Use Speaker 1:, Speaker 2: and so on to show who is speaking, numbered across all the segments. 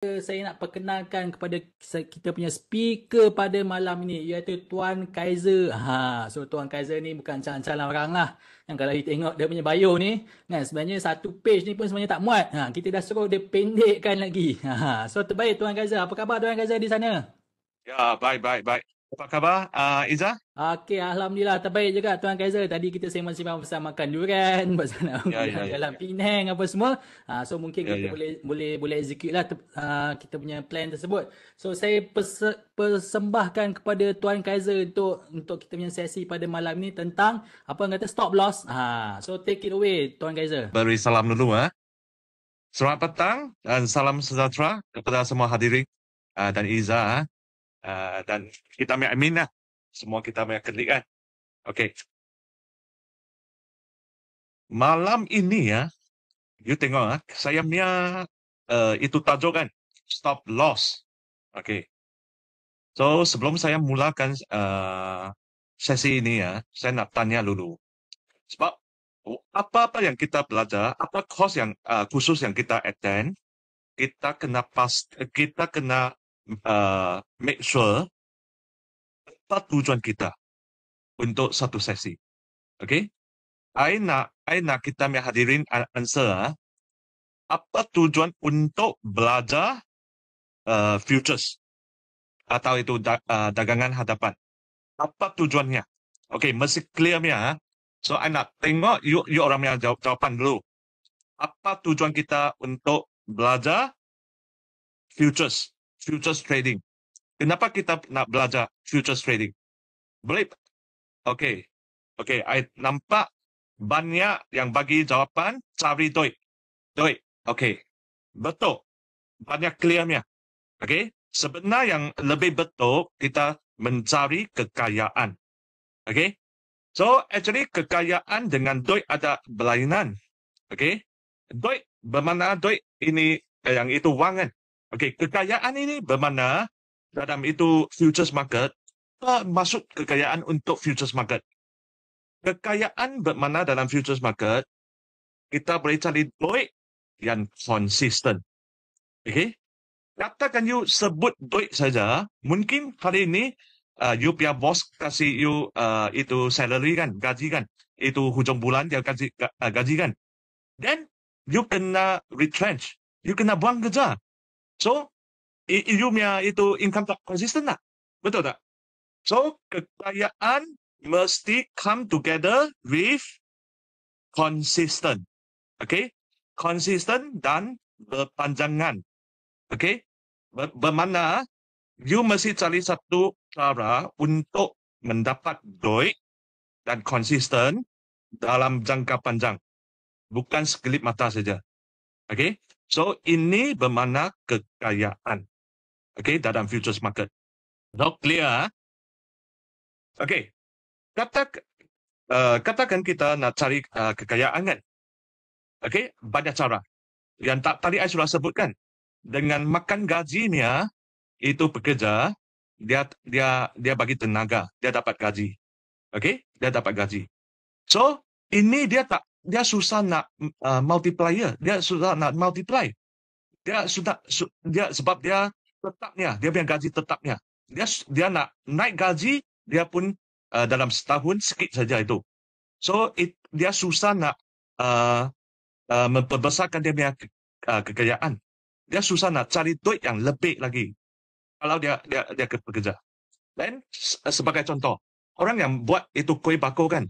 Speaker 1: Saya nak perkenalkan kepada kita punya speaker pada malam ini, iaitu Tuan Kaiser. So Tuan Kaiser ni bukan calon-calon orang lah. Yang kalau kita tengok dia punya bio ni, kan sebenarnya satu page ni pun sebenarnya tak muat. Kita dah suruh dia pendekkan lagi. So terbaik Tuan Kaiser. Apa khabar Tuan Kaiser di sana?
Speaker 2: Ya, baik, baik, baik. Apa khabar, Iza?
Speaker 1: Okey, Alhamdulillah terbaik juga Tuan Kaiser. Tadi kita sembang-sembang pasal makan durian, pasal nak
Speaker 2: Ya,
Speaker 1: pergi
Speaker 2: ya, ya,
Speaker 1: jalan
Speaker 2: ya,
Speaker 1: Penang apa semua. So mungkin
Speaker 2: ya,
Speaker 1: kita
Speaker 2: ya.
Speaker 1: boleh execute lah kita punya plan tersebut. So saya persembahkan kepada Tuan Kaiser untuk kita punya sesi pada malam ni tentang apa yang kata stop loss. So take it away Tuan Kaiser.
Speaker 2: Beri salam dulu, ha. Selamat petang dan salam sejahtera kepada semua hadirin dan Iza, ha. Dan kita punya admin lah. Semua kita punya klik, kan. Okey. Malam ini, ya, you tengok, ha, saya punya itu tajuk, kan, stop loss. Okey. So, sebelum saya mulakan sesi ini, ya, saya nak tanya dulu. Sebab apa-apa yang kita belajar, apa course yang khusus yang kita attend, kita kena make sure apa tujuan kita untuk satu sesi. Okay? I nak kita punya hadirin answer, apa tujuan untuk belajar futures atau itu dagangan hadapan. Apa tujuannya? Okay, mesti clear punya. So, I nak tengok you orang yang jawapan dulu. Apa tujuan kita untuk belajar futures trading? Kenapa kita nak belajar futures trading? Boleh? Okay. Okay, I nampak banyak yang bagi jawapan cari duit. Okay. Betul. Banyak clearnya. Okay. Sebenarnya yang lebih betul, kita mencari kekayaan. Okay. So, actually kekayaan dengan duit ada berlainan. Okay. Duit bermakna duit ini yang itu wang, kan. Okay. Kekayaan ini bermakna dalam itu futures market, masuk kekayaan untuk futures market. Kekayaan bermakna dalam futures market, kita boleh cari duit yang konsisten. Okay? Katakan you sebut duit saja, mungkin hari ini you punya bos kasih you itu salary, kan, gaji, kan. Itu hujung bulan dia gaji kan. Then you kena retrench, you kena buang kerja. So you punya itu income tak konsisten tak? Betul tak? So kekayaan mesti come together with consistent. Okay? Consistent dan berpanjangan. Okay? Bermakna you mesti cari satu cara untuk mendapat duit dan konsisten dalam jangka panjang. Bukan sekelip mata saja. Okay? So ini bermakna kekayaan. Okay? Dalam futures market. So clear? Okay. Katakan kita nak cari kekayaan, kan. Okay, banyak cara. Yang tadi saya sudah sebutkan. Dengan makan gajinya, itu pekerja, dia bagi tenaga, dia dapat gaji. Okay, dia dapat gaji. So, ini dia susah nak multiplier, dia susah nak multiply. Sebab dia tetapnya, dia punya gaji tetapnya. Dia nak naik gaji, dia pun dalam setahun sikit saja itu. So, dia susah nak memperbesarkan dia punya kekayaan. Dia susah nak cari duit yang lebih lagi kalau dia bekerja. Dan sebagai contoh, orang yang buat itu kuih bako, kan.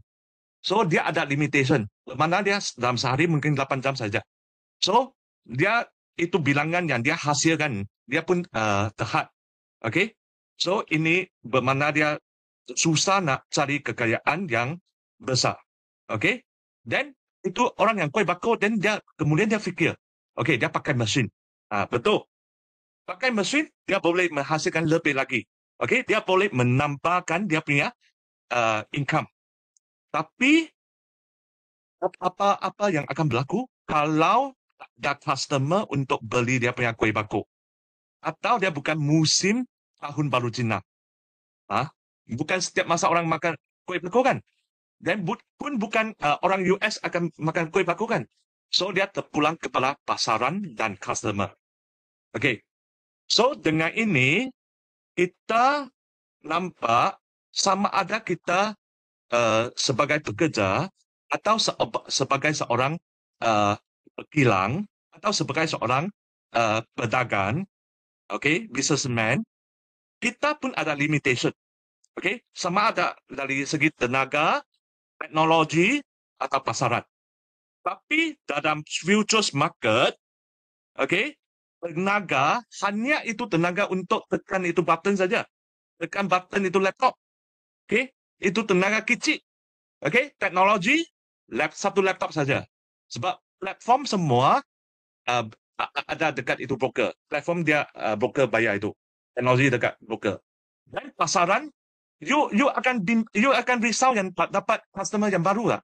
Speaker 2: So, dia ada limitation. Mana dia dalam sehari mungkin 8 jam saja. So, dia itu bilangan yang dia hasilkan, dia pun terhad. Okay? So, ini bermakna dia susah nak cari kekayaan yang besar. Okay? Dan itu orang yang kuih bako, dan kemudian dia fikir, okay, dia pakai mesin. Betul. Pakai mesin, dia boleh menghasilkan lebih lagi. Okay? Dia boleh menambahkan dia punya income. Tapi, apa yang akan berlaku kalau ada customer untuk beli dia punya kuih bako? Atau dia bukan musim tahun baru Cina. Bukan setiap masa orang makan kuih bako, kan. Dan pun bukan orang US akan makan kuih bako, kan. So, dia terpulang kepada pasaran dan customer. Okay. So, dengan ini, kita nampak sama ada kita sebagai pekerja atau sebagai seorang kilang atau sebagai seorang pedagang, okay, businessman, kita pun ada limitation. Okay, sama ada dari segi tenaga, teknologi, atau pasaran. Tapi dalam futures market, okay, tenaga hanya itu tenaga untuk tekan itu button saja. Tekan button itu laptop. Okay, itu tenaga kecil. Okay, teknologi, satu laptop saja. Sebab platform semua ada dekat itu broker. Platform dia broker bayar itu. Teknologi dekat broker. Dan pasaran, you akan risau yang dapat customer yang baru lah.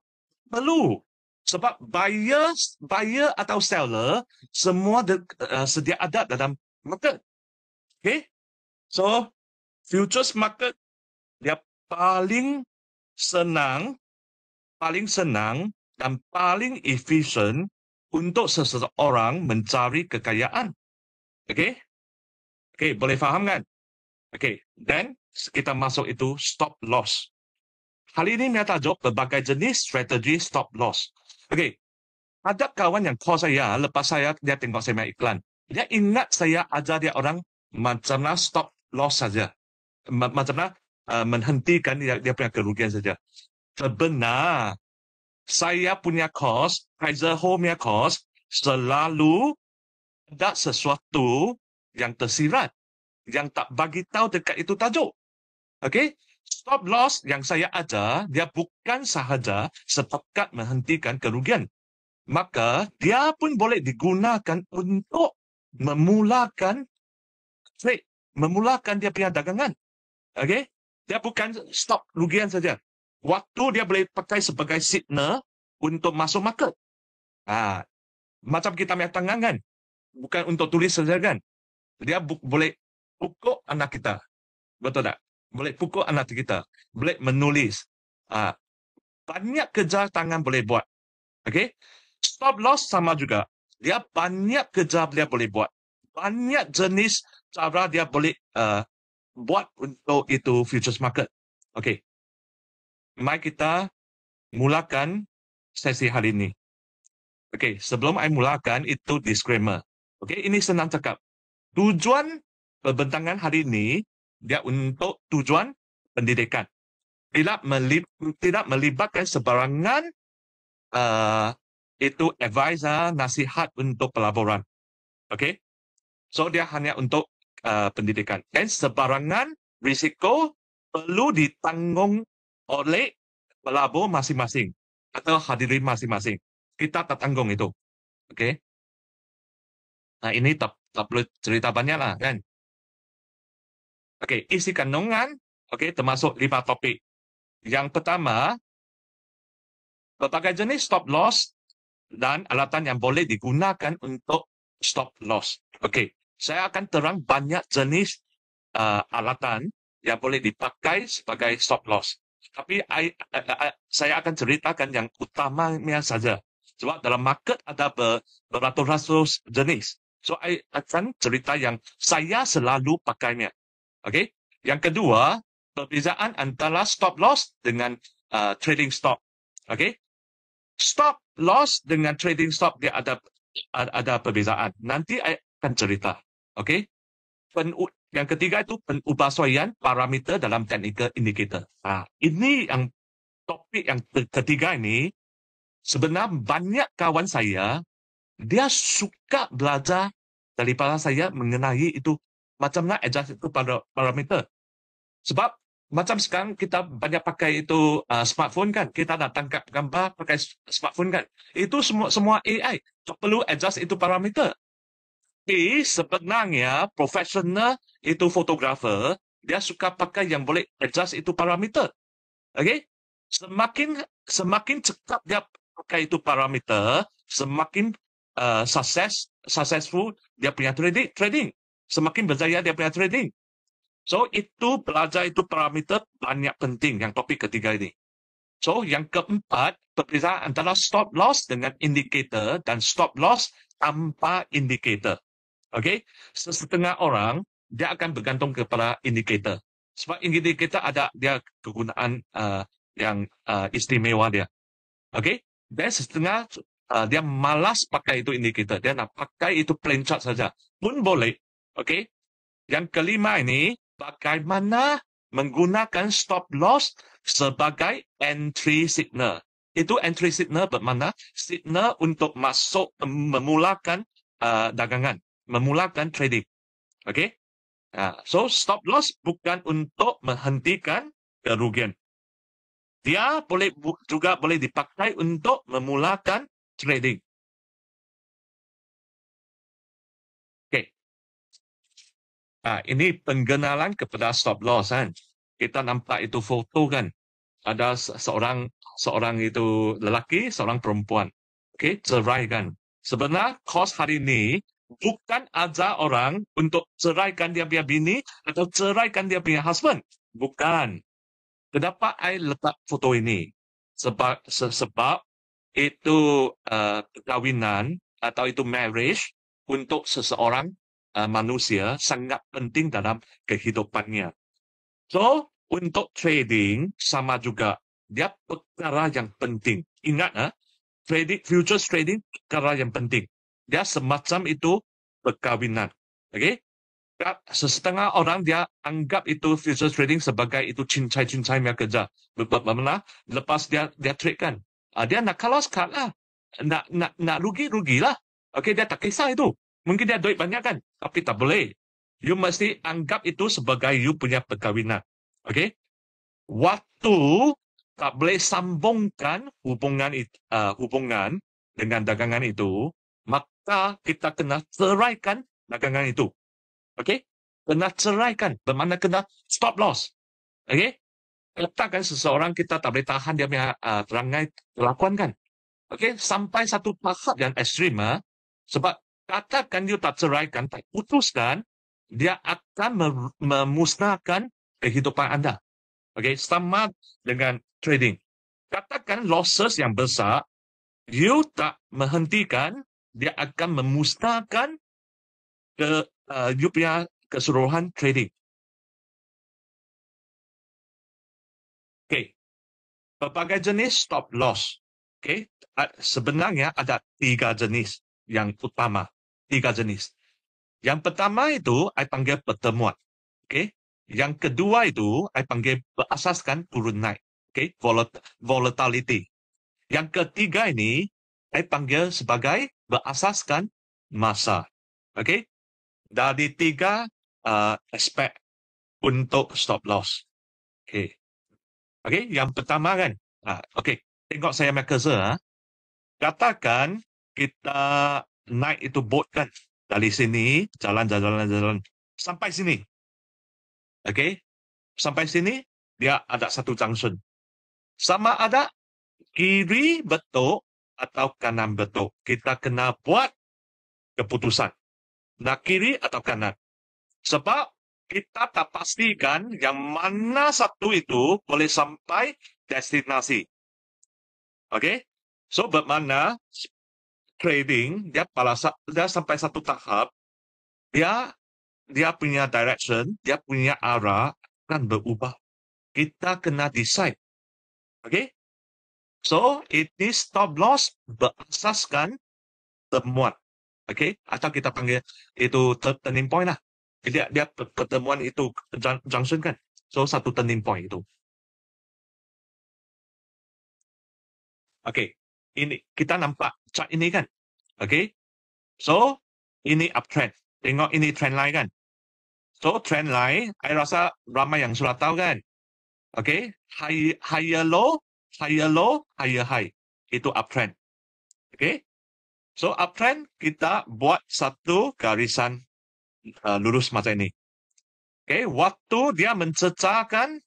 Speaker 2: Perlu. Sebab buyer atau seller semua sedia ada dalam market. Okay? So, futures market dia paling senang dan paling efisien untuk seseorang mencari kekayaan. Okay? Okay, boleh faham kan? Okay, then kita masuk itu stop loss. Hari ini saya tajuk berbagai jenis strategi stop loss. Okay, ada kawan yang call saya, lepas dia tengok saya punya iklan. Dia ingat saya ajar dia orang macam mana stop loss saja. Macam mana menghentikan dia punya kerugian saja. Sebenar, saya punya course, Kaiser Ho punya course, selalu ada sesuatu yang tersirat, yang tak bagi tahu dekat itu tajuk. Okay? Stop loss yang saya ajar, dia bukan sahaja sepakat menghentikan kerugian. Maka, dia pun boleh digunakan untuk memulakan trade, memulakan dia punya dagangan. Okay? Dia bukan stop kerugian saja. Waktu dia boleh pakai sebagai signal untuk masuk market. Macam kita punya tangan kan? Bukan untuk tulis saja kan? Dia boleh pukul anak kita. Betul tak? Boleh pukul anak kita. Boleh menulis. Banyak kerja tangan boleh buat. Okay? Stop loss sama juga. Dia banyak kerja dia boleh buat. Banyak jenis cara dia boleh buat untuk itu futures market. Okay. Mari kita mulakan sesi hari ini. Okay, sebelum saya mulakan itu disclaimer. Okay, ini senang cakap. Tujuan perbentangan hari ini dia untuk tujuan pendidikan. Tidak melibatkan sebarangan itu advisor, nasihat untuk pelaburan. Okay? So, dia hanya untuk pendidikan. Dan sebarangan risiko perlu ditanggung oleh pelabur masing-masing atau hadirin masing-masing. Kita tak tanggung itu. Okay? Nah, ini tak perlu cerita banyak lah, kan? Okay, isi kandungan, okay, termasuk 5 topik. Yang pertama, berbagai jenis stop loss dan alatan yang boleh digunakan untuk stop loss. Okey, saya akan terang banyak jenis alatan yang boleh dipakai sebagai stop loss. Tapi saya akan ceritakan yang utamanya saja. Sebab dalam market ada beratus-ratus jenis. So, saya akan cerita yang saya selalu pakainya. Okey. Yang kedua, perbezaan antara stop loss dengan trading stop. Okey. Stop loss dengan trading stop dia ada perbezaan. Nanti saya akan cerita. Okey. Yang ketiga itu pengubahsuaian parameter dalam technical indicator. Ini yang topik yang ketiga ini sebenarnya banyak kawan saya dia suka belajar daripada saya mengenai itu macam mana adjust itu parameter. Sebab macam sekarang kita banyak pakai itu smartphone kan, kita nak tangkap gambar pakai smartphone kan. Itu semua AI. Tak perlu adjust itu parameter. Tapi sebenarnya profesional itu fotografer, dia suka pakai yang boleh adjust itu parameter. Okay? Semakin cepat dia pakai itu parameter, semakin successful dia punya trading. Semakin berjaya dia punya trading. So, itu belajar itu parameter banyak penting yang topik ketiga ini. So, yang keempat, perbezaan antara stop loss dengan indicator dan stop loss tanpa indicator. Okey, setengah orang dia akan bergantung kepada indikator. Sebab indikator ada dia kegunaan yang istimewa dia. Okey, dan setengah dia malas pakai itu indikator. Dia nak pakai itu plain chart saja pun boleh. Okey. Yang kelima ini, bagaimana menggunakan stop loss sebagai entry signal. Itu entry signal bermakna signal untuk masuk memulakan dagangan, memulakan trading. Okay? So stop loss bukan untuk menghentikan kerugian. Dia juga boleh dipakai untuk memulakan trading. Okay. Ini pengenalan kepada stop loss kan. Kita nampak itu foto kan. Ada seorang itu lelaki, seorang perempuan. Okey, ceraikan. Sebenarnya kos hari ini bukan ajar orang untuk ceraikan dia punya bini atau ceraikan dia punya husband. Bukan. Kenapa I letak foto ini? Sebab itu perkahwinan atau itu marriage untuk seseorang manusia sangat penting dalam kehidupannya. So, untuk trading sama juga. Dia perkara yang penting. Ingat, futures trading perkara yang penting. Dia semacam itu perkahwinan. Okay? Setengah orang dia anggap itu futures trading sebagai itu cincai-cincai punya kerja. Bagaimana? Lepas dia trade kan. Dia nak kalah. Nak rugi-rugilah. Okay, dia tak kisah itu. Mungkin dia duit banyak kan. Tapi tak boleh. You mesti anggap itu sebagai you punya perkahwinan. Okay? Waktu tak boleh sambungkan hubungan dengan dagangan itu, maka kita kena ceraikan dagangan itu. Okay? Kena ceraikan. Bermakna kena stop loss. Okay? Katakan seseorang kita tak boleh tahan dia punya perangai kelakuan kan. Okay? Sampai satu tahap yang ekstrim. Sebab katakan dia tak ceraikan, tak putuskan, dia akan memusnahkan kehidupan anda. Okay? Sama dengan trading. Katakan losses yang besar, you tak menghentikan, dia akan memusnahkan you punya keseluruhan trading. Okay. Berbagai jenis stop loss. Okay. Sebenarnya ada 3 jenis yang utama. 3 jenis. Yang pertama itu, I panggil pertemuan. Okay. Yang kedua itu, I panggil berasaskan turun naik. Okay. Volatility. Yang ketiga ini, I panggil sebagai berasaskan masa. Okay. Dari 3 aspek untuk stop loss. Okay. Okay, yang pertama kan. Okay, tengok saya punya cursor. Katakan kita naik itu boat kan. Dari sini, jalan. Sampai sini. Okay, sampai sini, dia ada satu junction. Sama ada kiri betul atau kanan betul. Kita kena buat keputusan. Nak kiri atau kanan. Sebab kita tak pastikan yang mana satu itu boleh sampai destinasi. Okay? So, bermakna trading, dia sampai satu tahap, dia punya direction, dia punya arah akan berubah. Kita kena decide. Okay? So, ini stop loss berasaskan temuan. Okay? Atau kita panggil itu turning point lah. Dia pertemuan itu junction kan. So, satu turning point itu. Okay. Ini kita nampak chart ini kan. Okay. So, ini uptrend. Tengok ini trend line kan. So, trend line, saya rasa ramai yang sudah tahu kan. Okay. Higher low, higher high. Itu uptrend. Okay. So, uptrend kita buat satu garisan lurus macam ini. Okay, waktu dia mencecahkan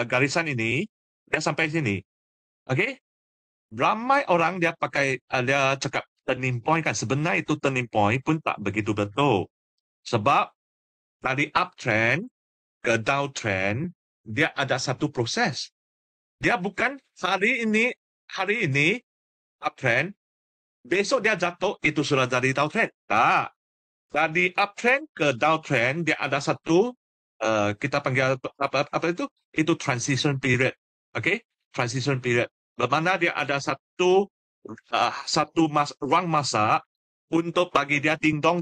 Speaker 2: garisan ini, dia sampai sini. Okay, ramai orang dia cakap turning point kan. Sebenarnya itu turning point pun tak begitu betul. Sebab dari uptrend ke downtrend, dia ada satu proses. Dia bukan hari ini uptrend, besok dia jatuh, itu sudah jadi downtrend. Tak. Dari uptrend ke downtrend, dia ada satu, kita panggil apa itu? Itu transition period. Okay? Transition period. Bermakna dia ada satu ruang masa untuk bagi dia ding dong,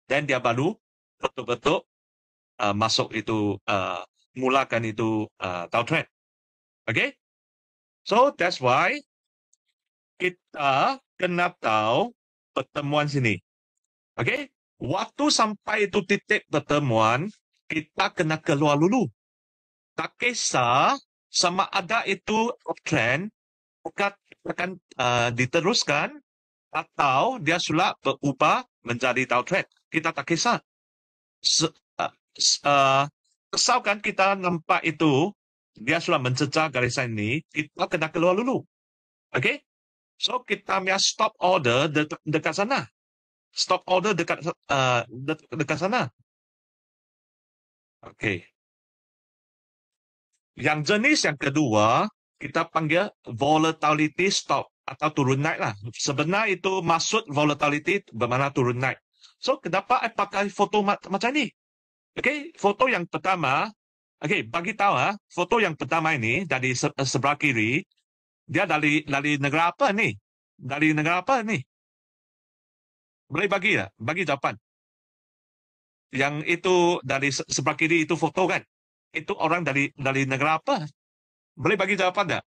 Speaker 2: dan dia baru betul-betul masuk itu, mulakan itu downtrend. Okay? So, that's why kita kena tahu pertemuan sini. Okay? Waktu sampai itu titik pertemuan, kita kena keluar dulu. Tak kisah sama ada itu uptrend akan diteruskan atau dia sudah berubah menjadi downtrend. Kita tak kisah. Asalkan kita nampak itu dia sudah mencecah garisan ini, kita kena keluar dulu. Okay? So kita punya stop order dekat sana. Stop order dekat sana. Okay. Yang jenis yang kedua, kita panggil volatility stop atau turun naik lah. Sebenarnya itu maksud volatility bermakna turun naik. So, kenapa saya pakai foto macam ni? Okay, foto yang pertama, okay, bagi tahu foto yang pertama ini dari sebelah kiri, dia dari negara apa ni? Dari negara apa ni? Boleh bagi tak? Bagi jawapan. Yang itu dari sebelah kiri itu foto kan? Itu orang dari negara apa? Boleh bagi jawapan tak?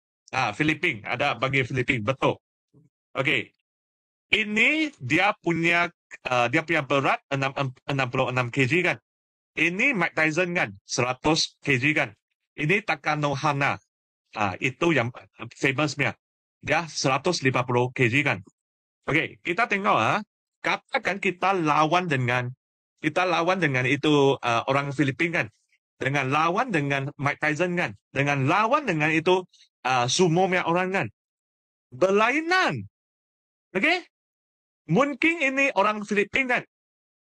Speaker 2: Filipina. Ada bagi Filipina. Betul. Okey. Ini dia punya berat 66 kg kan? Ini Mike Tyson kan? 100 kg kan? Ini Takano Hana. Itu yang famousnya. Dia 150 kg kan? Okey, kita tengok katakan kita lawan dengan itu orang Filipina kan? Dengan lawan dengan Mike Tyson kan? Dengan lawan dengan itu sumo punya orang kan? Berlainan. Okey? Mungkin ini orang Filipina kan?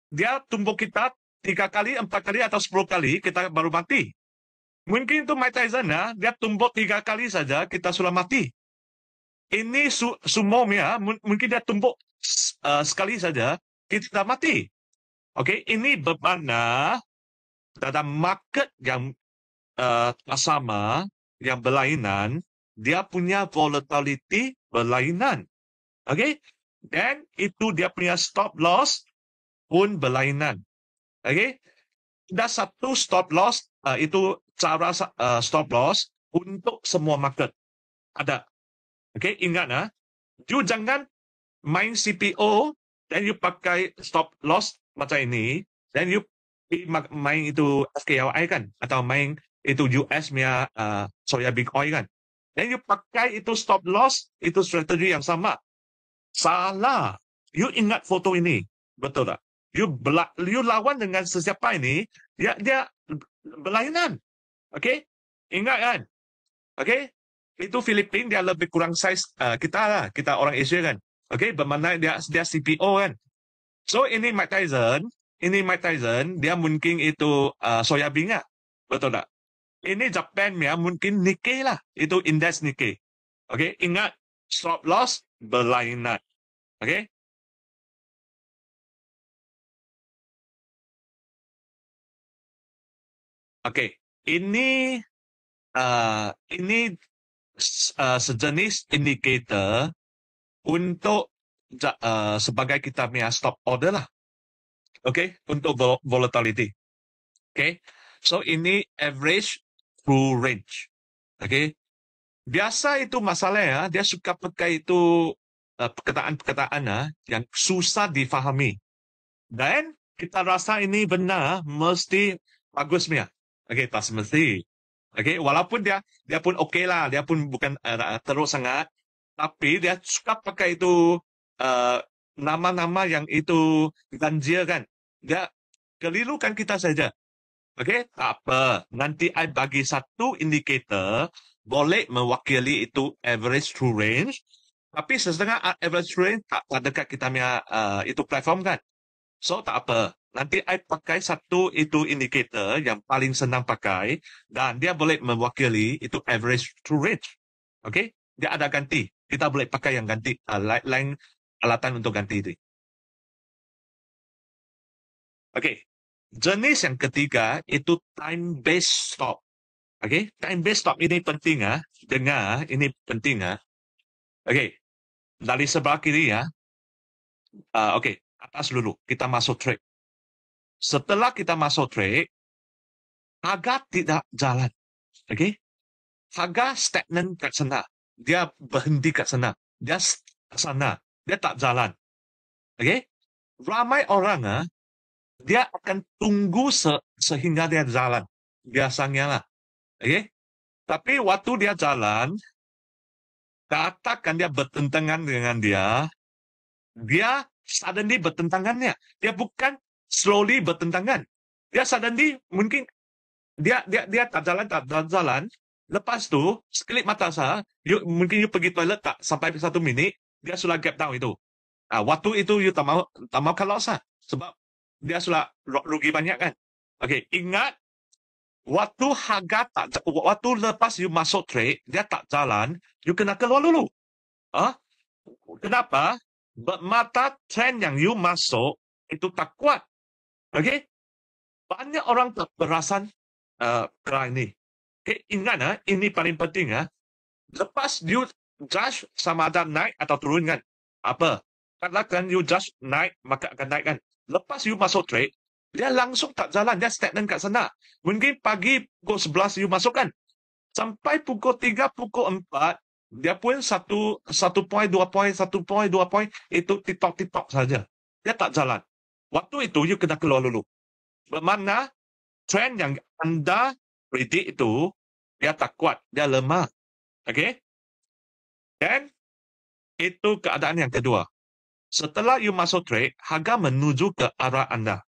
Speaker 2: Dia tumbuk kita 3 kali, 4 kali atau 10 kali, kita baru mati. Mungkin itu Mike Tyson dia tumbuk 3 kali saja, kita sudah mati. Ini sumo mungkin dia tumbuk sekali saja, kita mati. Okey, ini bermakna dalam market yang sama, yang berlainan, dia punya volatility berlainan. Okey? Dan itu dia punya stop loss pun berlainan. Okey? Ada satu stop loss, itu cara stop loss untuk semua market. Ada. Okey, ingat you jangan main CPO dan you pakai stop loss macam ini, dan you main itu FKLI kan, atau main itu US punya soya big oil kan. Dan you pakai itu stop loss, itu strategi yang sama. Salah. You ingat foto ini. Betul tak? You lawan dengan sesiapa ini, dia berlainan. Okey? Ingat kan? Okey? Itu Filipina, dia lebih kurang saiz kita lah. Kita orang Asia kan. Okey? Bermakna dia CPO kan. So, ini Mike Tyson, dia mungkin itu soya bean. Betul tak? Ini Japan mungkin Nikkei lah. Itu indeks Nikkei. Okey? Ingat, stop loss berlainan. Okey? Okey. Ini sejenis indikator untuk sebagai kita punya stop order lah. Okay, untuk volatility. Okay, so ini average true range. Okay, biasa itu masalah dia suka pakai itu perkataan-perkataan yang susah difahami. Dan kita rasa ini benar, mesti bagus punya. Okay, tak semesti. Okay, walaupun dia pun okay lah, dia pun bukan teruk sangat, tapi dia suka pakai itu nama-nama yang itu ganjil kan. Dia kelirukan kita saja. Okey, tak apa. Nanti I bagi satu indikator boleh mewakili itu average true range, tapi setengah average true range tak dekat kita punya itu platform kan. So tak apa. Nanti I pakai satu itu indikator yang paling senang pakai, dan dia boleh mewakili itu average true range. Okey, dia ada ganti. kita boleh pakai yang ganti lain alatan untuk ganti itu. Okey. Jenis yang ketiga itu time based stop. Okey, time based stop ini penting dengar ini penting Okey. Dari sebelah kiri okey, atas dulu kita masuk trade. Setelah kita masuk trade, harga tidak jalan. Okey. Harga stagnan kat sana. Dia berhenti kat sana. Dia sana. Dia tak jalan. Okey. Ramai orang dia akan tunggu sehingga dia jalan. Biasanya lah. Okey. Tapi waktu dia jalan, katakan dia bertentangan dengan dia suddenly bertentangannya. Dia bukan slowly bertentangan. Dia suddenly mungkin dia tak jalan. Lepas tu, sekelip mata mungkin you pergi toilet tak sampai 1 minit, dia sudah gap down itu. Waktu itu you tak mau kalau sebab dia sudah rugi banyak kan. Okey, ingat waktu lepas you masuk trade, dia tak jalan, you kena keluar dulu. Kenapa? Mata trend yang you masuk itu tak kuat. Okey? Banyak orang tak perasan perkara ini. Okay, ingat ini paling penting lepas you judge sama ada naik atau turun kan. Apa? Katakan you judge naik, maka akan naik kan. Lepas you masuk trade, dia langsung tak jalan, dia stagnan kat sana. Mungkin pagi pukul 11 you masuk kan. Sampai pukul 3, pukul 4, dia pun 1 poin, 2 poin, 1 poin, 2 poin, itu titok-titok saja. Dia tak jalan. Waktu itu you kena keluar dulu. Bermakna trend yang anda predict itu dia tak kuat, dia lemah. Okey? Dan itu keadaan yang kedua. Setelah you masuk trade, harga menuju ke arah anda.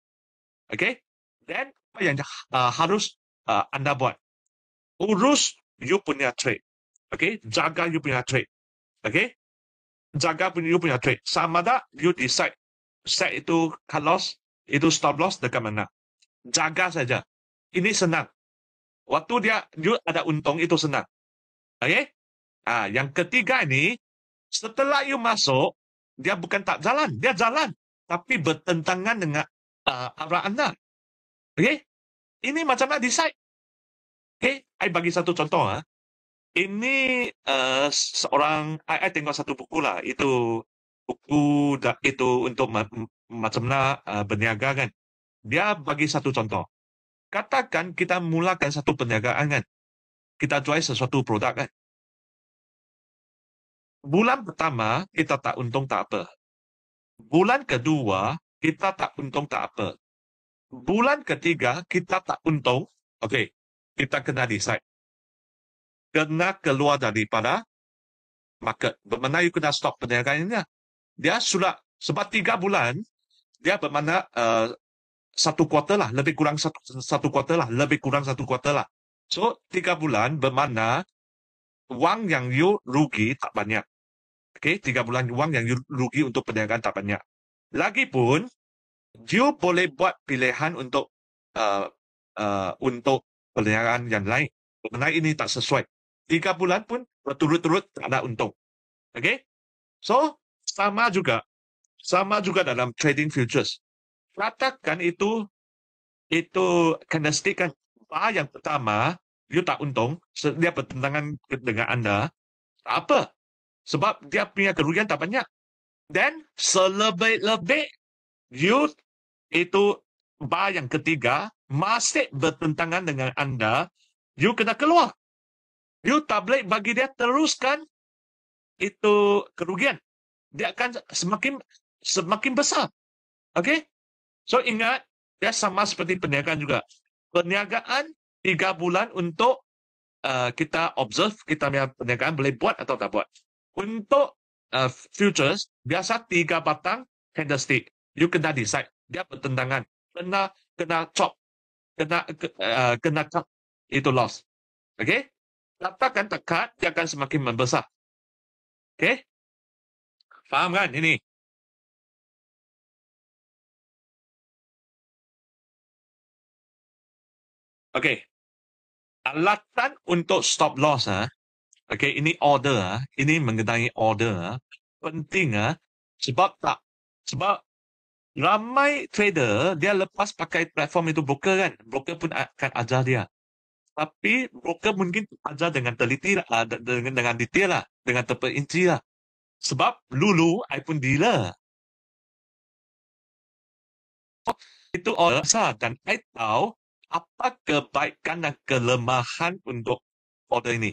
Speaker 2: Okey? Dan apa yang harus anda buat? Urus you punya trade. Okey? Jaga you punya trade. Okey? Jaga you punya trade. Sama ada you decide set itu cut loss, itu stop loss dekat mana. Jaga saja. Ini senang. Waktu you ada untung itu senang. Okey? Yang ketiga ini, setelah you masuk, dia bukan tak jalan, dia jalan, tapi bertentangan dengan arah anda. Okey? Ini macam mana decide? Okey, I bagi satu contoh. Ini seorang, I tengok satu buku lah, itu buku itu untuk macam mana berniaga kan. Dia bagi satu contoh. Katakan kita mulakan satu perniagaan kan. Kita jual sesuatu produk kan. Bulan pertama, kita tak untung tak apa. Bulan kedua, kita tak untung tak apa. Bulan ketiga, kita tak untung. Okey, kita kena decide. Kena keluar daripada market. Bermakna you kena stop perniagaan ini. Dia sudah, sebab 3 bulan, dia bermakna 1 kuartal lah. Lebih kurang 1 kuartal lah. Lebih kurang 1 kuartal lah. So, 3 bulan bermakna wang yang you rugi tak banyak. Okey, 3 bulan wang yang you rugi untuk perniagaan tak banyak. Lagipun, you boleh buat pilihan untuk perniagaan yang lain. Karena ini tak sesuai. 3 bulan pun berturut-turut tak ada untung. Okey? So, sama juga dalam trading futures. Katakan itu candlestick kan. Bar yang pertama, you tak untung, dia bertentangan dengan anda. Tak apa. Sebab dia punya kerugian tak banyak. Dan selebih-lebih, you itu bar yang ketiga masih bertentangan dengan anda, you kena keluar. You tak boleh bagi dia teruskan itu kerugian. Dia akan semakin besar. Okey? So ingat, dia sama seperti perniagaan juga. Perniagaan 3 bulan untuk kita observe, kita punya perniagaan boleh buat atau tak buat. Untuk futures, biasa 3 batang candlestick. You kena decide. Dia bertentangan. Kena chop. Kena cut. Itu loss. Okay? Katakan tekat, dia akan semakin membesar. Okay? Faham kan ini? Okay. Alatan untuk stop loss Okay, ini order, ini mengenai order, penting sebab ramai trader dia lepas pakai platform itu broker kan, broker pun akan ajar dia. Tapi broker mungkin ajar dengan teliti dengan detail lah, dengan terperinci lah. Sebab dulu I pun dealer. Itu order besar dan I tahu apa kebaikan dan kelemahan untuk order ini.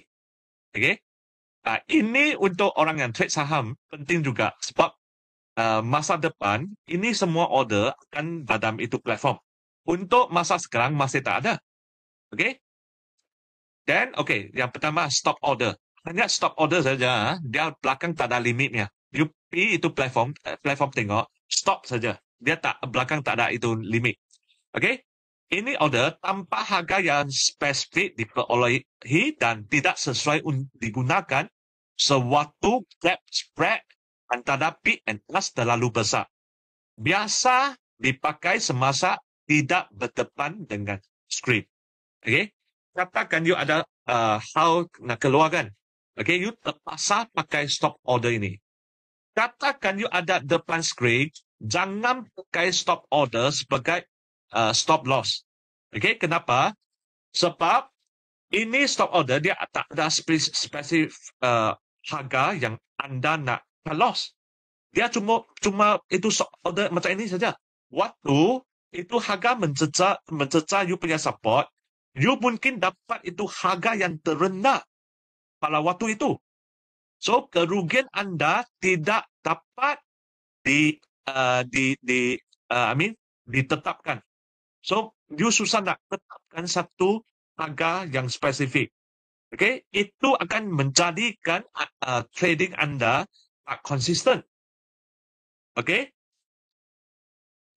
Speaker 2: Okay? Ini untuk orang yang trade saham penting juga sebab masa depan ini semua order akan dalam itu platform. Untuk masa sekarang masih tak ada. Okay? Dan okay, yang pertama stop order. Hanya stop order saja, dia belakang tak ada limitnya. You pergi itu platform tengok, stop saja. Dia tak belakang tak ada itu limit. Okay? Ini order tanpa harga yang spesifik diperolehi dan tidak sesuai digunakan sewaktu gap spread antara peak and plus terlalu besar. Biasa dipakai semasa tidak berdepan dengan screen. Okay? Katakan you ada hal nak keluarkan. Okay, you terpaksa pakai stop order ini. Katakan you ada depan screen, jangan pakai stop order sebagai stop loss. Okay, kenapa? Sebab ini stop order dia tak ada spesifik harga yang anda nak loss. Dia cuma itu stop order macam ini saja. Waktu itu harga mencecah you punya support, you mungkin dapat itu harga yang terendah pada waktu itu. So kerugian anda tidak dapat ditetapkan. So, you susah nak tetapkan satu harga yang spesifik. Okay? Itu akan menjadikan trading anda tak konsisten. Okay?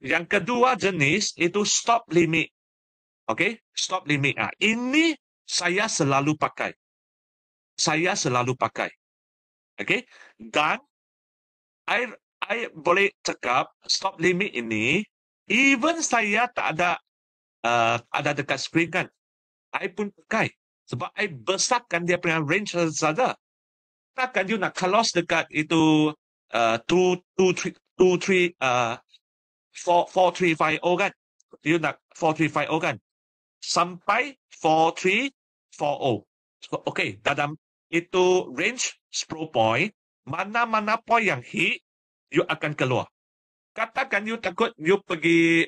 Speaker 2: Yang kedua jenis itu stop limit. Okay? Stop limit. Ini saya selalu pakai. Okay? Dan I boleh cakap stop limit ini, even saya tak ada dekat screen kan, I pun pakai. Sebab I besarkan dia punya range saja. Takkan you nak close dekat itu 4350 kan. You nak 4350 kan. Sampai 4340. Okay, dalam itu range 10 point, mana-mana point yang hit, you akan keluar. Katakan you takut you pergi,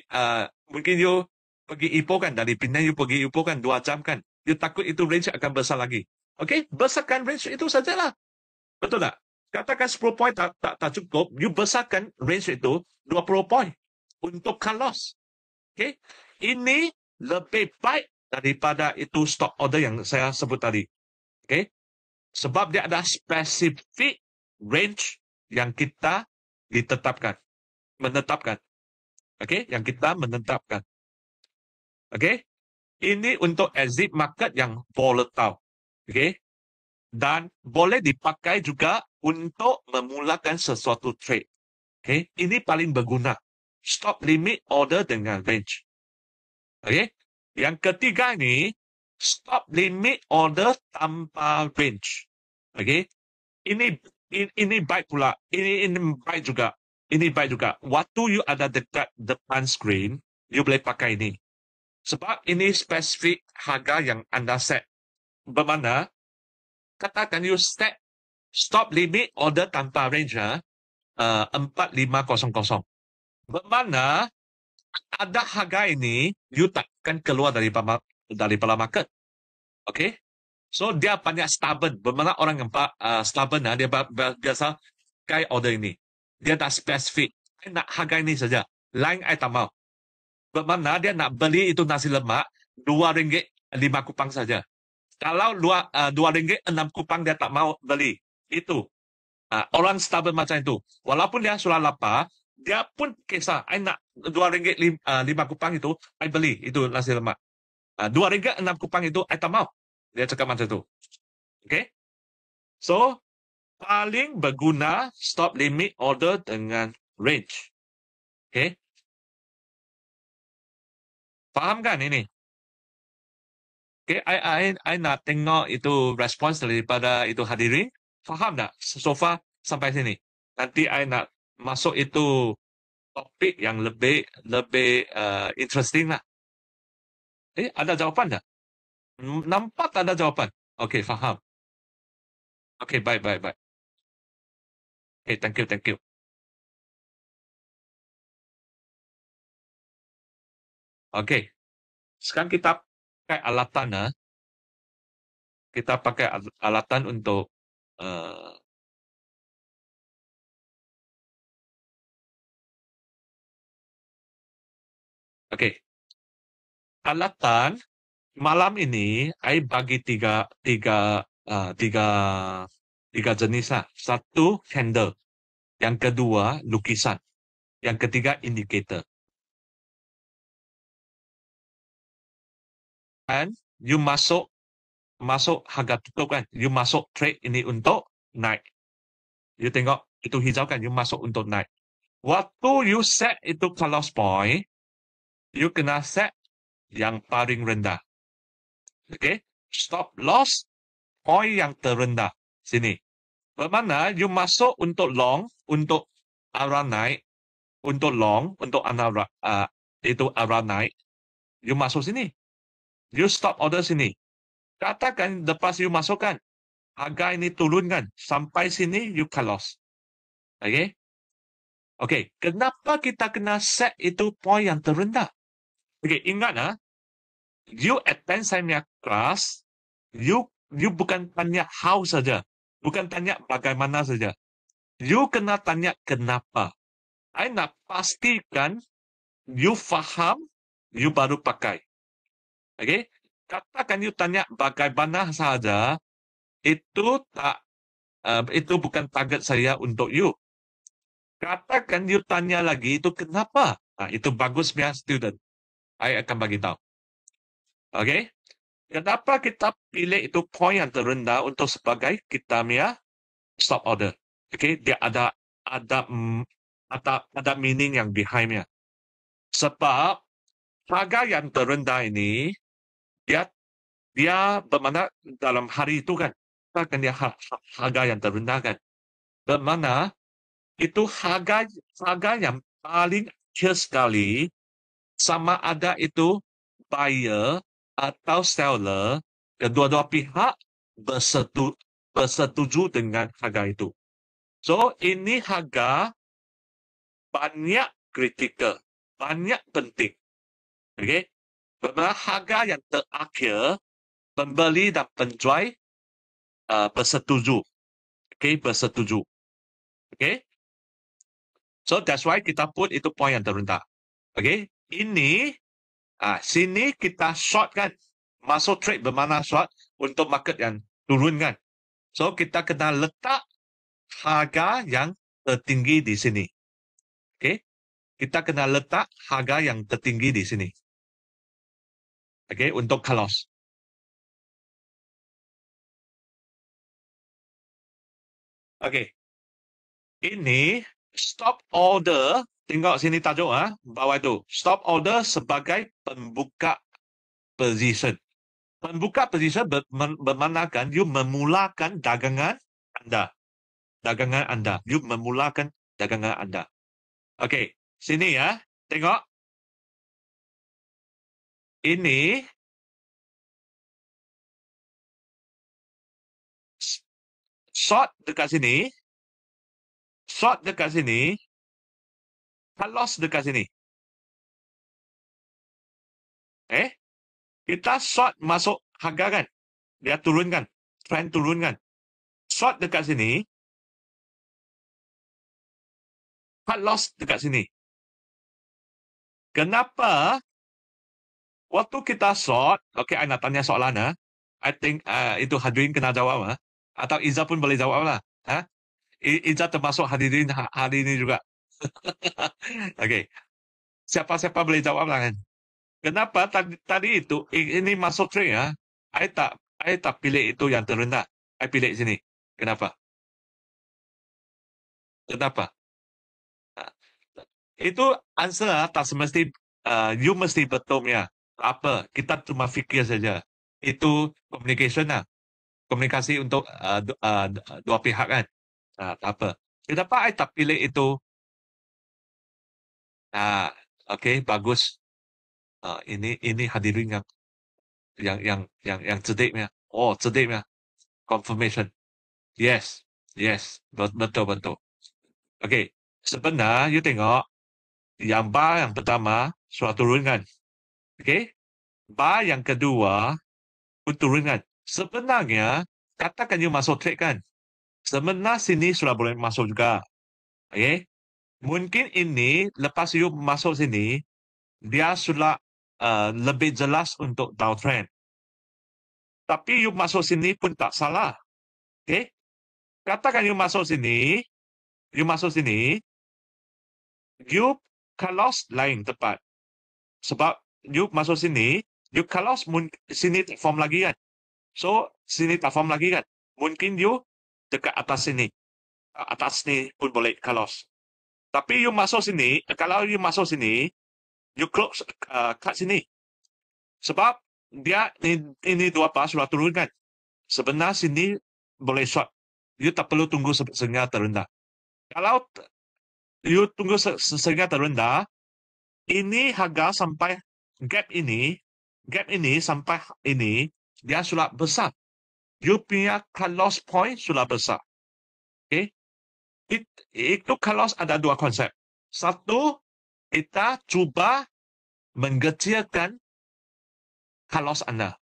Speaker 2: mungkin you pergi Ipoh kan, dari Penang you pergi Ipoh kan 2 jam kan. You takut itu range akan besar lagi. Okay, besarkan range itu sajalah. Betul tak? Katakan 10 point tak cukup, you besarkan range itu 20 point untuk cut loss. Okay, ini lebih baik daripada itu stop order yang saya sebut tadi. Okay, sebab dia ada spesifik range yang kita menetapkan. Okay, yang kita menetapkan. Okay, ini untuk exit market yang volatile. Okay, dan boleh dipakai juga untuk memulakan sesuatu trade. Okay, ini paling berguna. Stop limit order dengan range. Okay, yang ketiga ini stop limit order tanpa range. Okay, ini baik pula. Ini baik juga. Ini baik juga. Waktu you ada dekat depan screen, you boleh pakai ini. Sebab ini spesifik harga yang anda set. Bermakna, katakan you set stop limit order tanpa range 4500. Bermakna, ada harga ini, you takkan keluar daripada market. Okay? So, dia banyak stubborn. Bermakna orang yang stubborn, dia biasa pakai order ini. Dia tak spesifik. I nak harga ini saja. Lain I tak mau. Bermakna dia nak beli itu nasi lemak RM2 5 saja. Kalau RM2 6 dia tak mau beli. Itu. Orang stubborn macam itu. Walaupun dia sudah lapar, dia pun kisah. I nak RM2 5 itu, I beli itu nasi lemak. RM2 6 itu, I tak mau. Dia cakap macam itu. Okay? So, paling berguna stop limit order dengan range. Okay? Faham kan ini? Okay, I nak tengok itu respons daripada itu hadirin. Faham tak? So far sampai sini. Nanti I nak masuk itu topik yang lebih interesting lah. Ada jawapan tak? Nampak tak ada jawapan? Okay, faham. Okay, baik. Okay, thank you. Okay, sekarang kita pakai alatan lah. Kita pakai alatan untuk okay. Alatan malam ini I bagi tiga jenis lah. Satu candle, yang kedua lukisan, yang ketiga indikator. And you masuk harga tutup kan, you masuk trade ini untuk naik. You tengok itu hijau kan, you masuk untuk naik. Waktu you set itu close point, you kena set yang paling rendah. Okay, stop loss point yang terendah sini. Bermakna you masuk untuk long, untuk arah naik, untuk long, untuk itu arah naik, you masuk sini. You stop order sini. Katakan lepas you masukkan, harga ini turunkan sampai sini you close. Okay? Okay, kenapa kita kena set itu point yang terendah? Okay, ingat you attend saya punya kelas, you bukan tanya how saja, bukan tanya bagaimana saja. You kena tanya kenapa. I nak pastikan you faham, you baru pakai. Okay? Katakan you tanya bagaimana saja, itu bukan target saya untuk you. Katakan you tanya lagi, itu kenapa? Itu bagus punya student. I akan bagi tahu. Okay? Kenapa kita pilih itu point yang terendah untuk sebagai kita punya stop order? Okay? Dia ada meaning yang behind-nya. Sebab harga yang terendah ini, dia bermakna dalam hari itu kan, kan dia harga yang terendah kan. Bermakna itu harga yang paling kecil sekali, sama ada itu buyer atau seller, kedua-dua pihak bersetuju dengan harga itu. So, ini harga banyak kritikal, banyak penting. Okay? Bermakna harga yang terakhir, pembeli dan penjual bersetuju. Okay, bersetuju. Okay? So, that's why kita put itu point yang terendah. Okay? Ini, sini kita short kan. Masuk trade bermakna short untuk market yang turun kan. So, kita kena letak harga yang tertinggi di sini. Okay? Kita kena letak harga yang tertinggi di sini. Okay? Untuk close. Okay. Ini stop order, tengok sini tajuk bawah itu. Stop order sebagai pembuka position. Pembuka position bermaknakan you memulakan dagangan anda. Dagangan anda. You memulakan dagangan anda. Okey, sini ya. Tengok. Ini short dekat sini. Short dekat sini. Loss dekat sini. Kita short masuk harga kan. Dia turunkan. Trend turunkan. Short dekat sini. Cut loss dekat sini. Kenapa waktu kita short, okay, I nak tanya soalan I think itu hadirin kena jawab atau Iza pun boleh jawab lah. Iza termasuk hadirin hari ini juga. Okay. Siapa-siapa boleh jawab lah kan. Kenapa tadi itu ini masuk trade I tak pilih itu yang terendah. I pilih sini. Kenapa? Kenapa? Itu answer tak semesti you mesti betul ya. Apa? Kita cuma fikir saja. itu communication lah. Komunikasi untuk dua pihak kan. Tak apa. Kenapa I tak pilih itu? Okay, bagus. Ini hadirin yang cerdiknya. Oh, cerdiknya. Confirmation. Yes, yes, betul. Okay, sebenarnya you tengok yang bar yang pertama surat turunkan. Okay, bar yang kedua pun turunkan. Sebenarnya katakan you masuk trade kan. Sebenarnya sini sudah boleh masuk juga. Okay, mungkin ini lepas you masuk sini dia sudah lebih jelas untuk downtrend. Tapi you masuk sini pun tak salah. Okay, katakan you masuk sini, you kalau lain tepat. Sebab you masuk sini, you kalau sini tak form lagi kan. So, sini tak form lagi kan. Mungkin you dekat atas sini. Atas ni pun boleh kalau. Tapi you masuk sini, kalau you masuk sini, you close kat sini. Sebab dia ini dua pas sudah turun kan. Sebenarnya sini boleh short. You tak perlu tunggu sehingga terendah. Kalau you tunggu sehingga terendah, ini harga sampai gap ini sampai ini, dia sudah besar. You punya cut loss point sudah besar. Okay? Itu cut loss ada dua konsep. Satu, kita cuba mengecilkan cut loss Anda.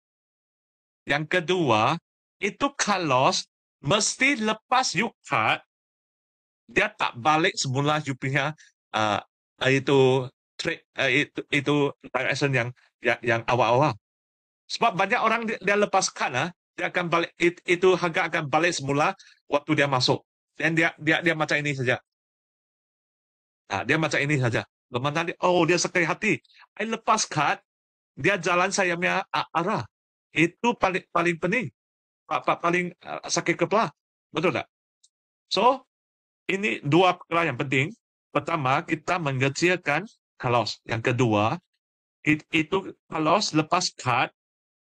Speaker 2: Yang kedua, itu cut loss mesti lepas you cut, dia tak balik semula you punya itu trade itu direction yang awal-awal. Sebab banyak orang dia lepas cut dia akan balik itu harga akan balik semula waktu dia masuk. Dan dia macam ini saja. Dia macam ini saja. Bagaimana dia sakit hati. I lepas cut, dia jalan saya punya arah. Itu paling penting. Paling sakit kepala. Betul tak? So, ini dua perkara yang penting. Pertama, kita mengecilkan cut loss. Yang kedua, itu kalau lepas cut,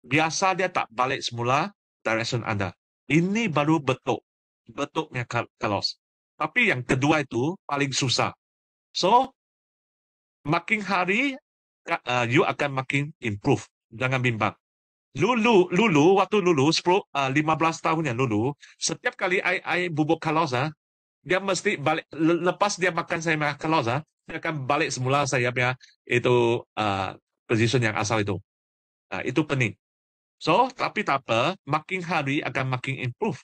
Speaker 2: biasa dia tak balik semula direction Anda. Ini baru betulnya cut loss. Tapi yang kedua itu paling susah. So, makin hari you akan makin improve. Jangan bimbang. Waktu 15 tahun yang dulu, setiap kali I bubuk cut loss, dia mesti balik, lepas dia makan saya punya cut loss, dia akan balik semula saya punya itu position yang asal itu. Itu penting. So, tapi tak apa, makin hari akan makin improve.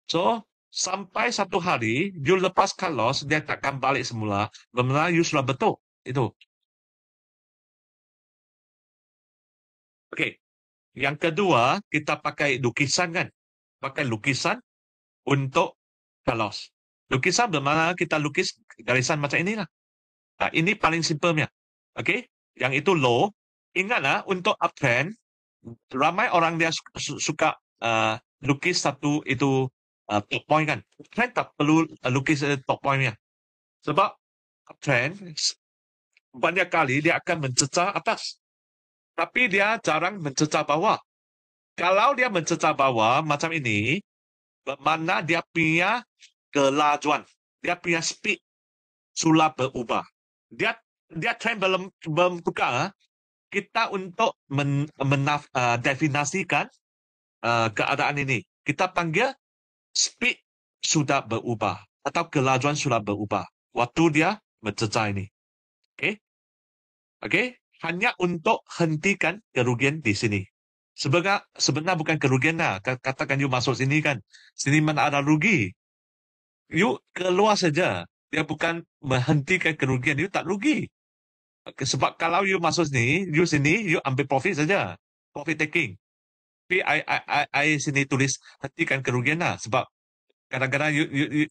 Speaker 2: So, sampai satu hari, you lepas cut loss, dia takkan balik semula. Benar you sudah betul. Itu. Okay. Yang kedua, kita pakai lukisan kan. Pakai lukisan untuk cut loss. Lukisan bermakna kita lukis garisan macam inilah. Ini paling simpelnya. Okay. Yang itu low. Ingatlah, untuk uptrend, ramai orang dia suka lukis satu itu top point kan. Trend tak perlu lukis top pointnya. Sebab trend banyak kali dia akan mencecah atas. Tapi dia jarang mencecah bawah. Kalau dia mencecah bawah macam ini, bermakna dia punya kelajuan. Dia punya speed sudah berubah. Dia trend belum tukar. Kita untuk mendefinisikan keadaan ini. Kita panggil speed sudah berubah atau kelajuan sudah berubah waktu dia mencecah ini. Okay? Hanya untuk hentikan kerugian di sini. Sebenarnya bukan kerugian lah. Katakan you masuk sini kan. Sini mana ada rugi. You keluar saja. Dia bukan menghentikan kerugian. You tak rugi. Sebab kalau you masuk sini, you ambil profit saja. Profit taking. Tapi I sini tulis hentikan kerugian lah. Sebab kadang-kadang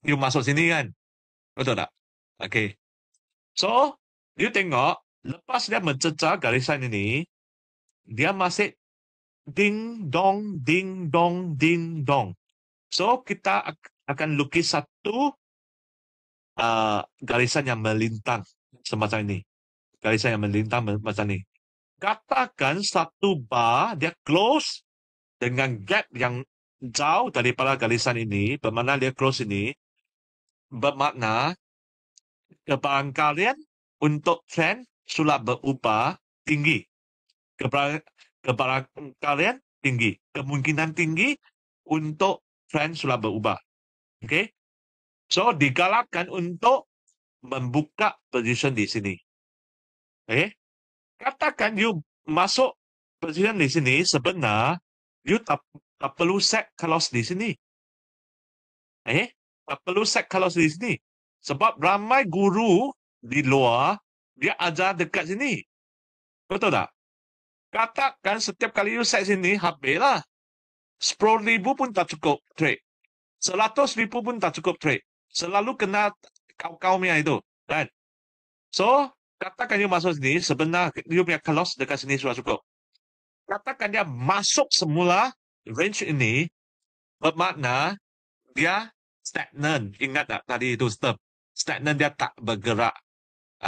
Speaker 2: you masuk sini kan. Betul tak? Okay. So, you tengok, lepas dia mencecah garisan ini, dia masih ding dong, ding dong, ding dong. So, kita akan lukis satu garisan yang melintang semacam ini. Garisan yang melintang macam ini. Katakan satu bar dia close dengan gap yang jauh daripada garisan ini, bermakna dia close ini, bermakna kebarangkalian untuk trend sudah berubah tinggi. Kebarangkalian tinggi. Kemungkinan tinggi untuk trend sudah berubah. Okay? So, digalakkan untuk membuka position di sini. Okay? Katakan you masuk position di sini, sebenarnya you tak perlu set close di sini. Tak perlu set close di sini. Sebab ramai guru di luar, dia ajar dekat sini. Betul tak? Katakan setiap kali you set sini, habislah. 10,000 pun tak cukup trade. 100,000 pun tak cukup trade. Selalu kena kau-kaunya itu. Kan? So, katakan you masuk sini, sebenarnya you punya close dekat sini sudah cukup. Katakan dia masuk semula range ini, bermakna dia stagnan. Ingat tak tadi itu step? Stagnan dia tak bergerak.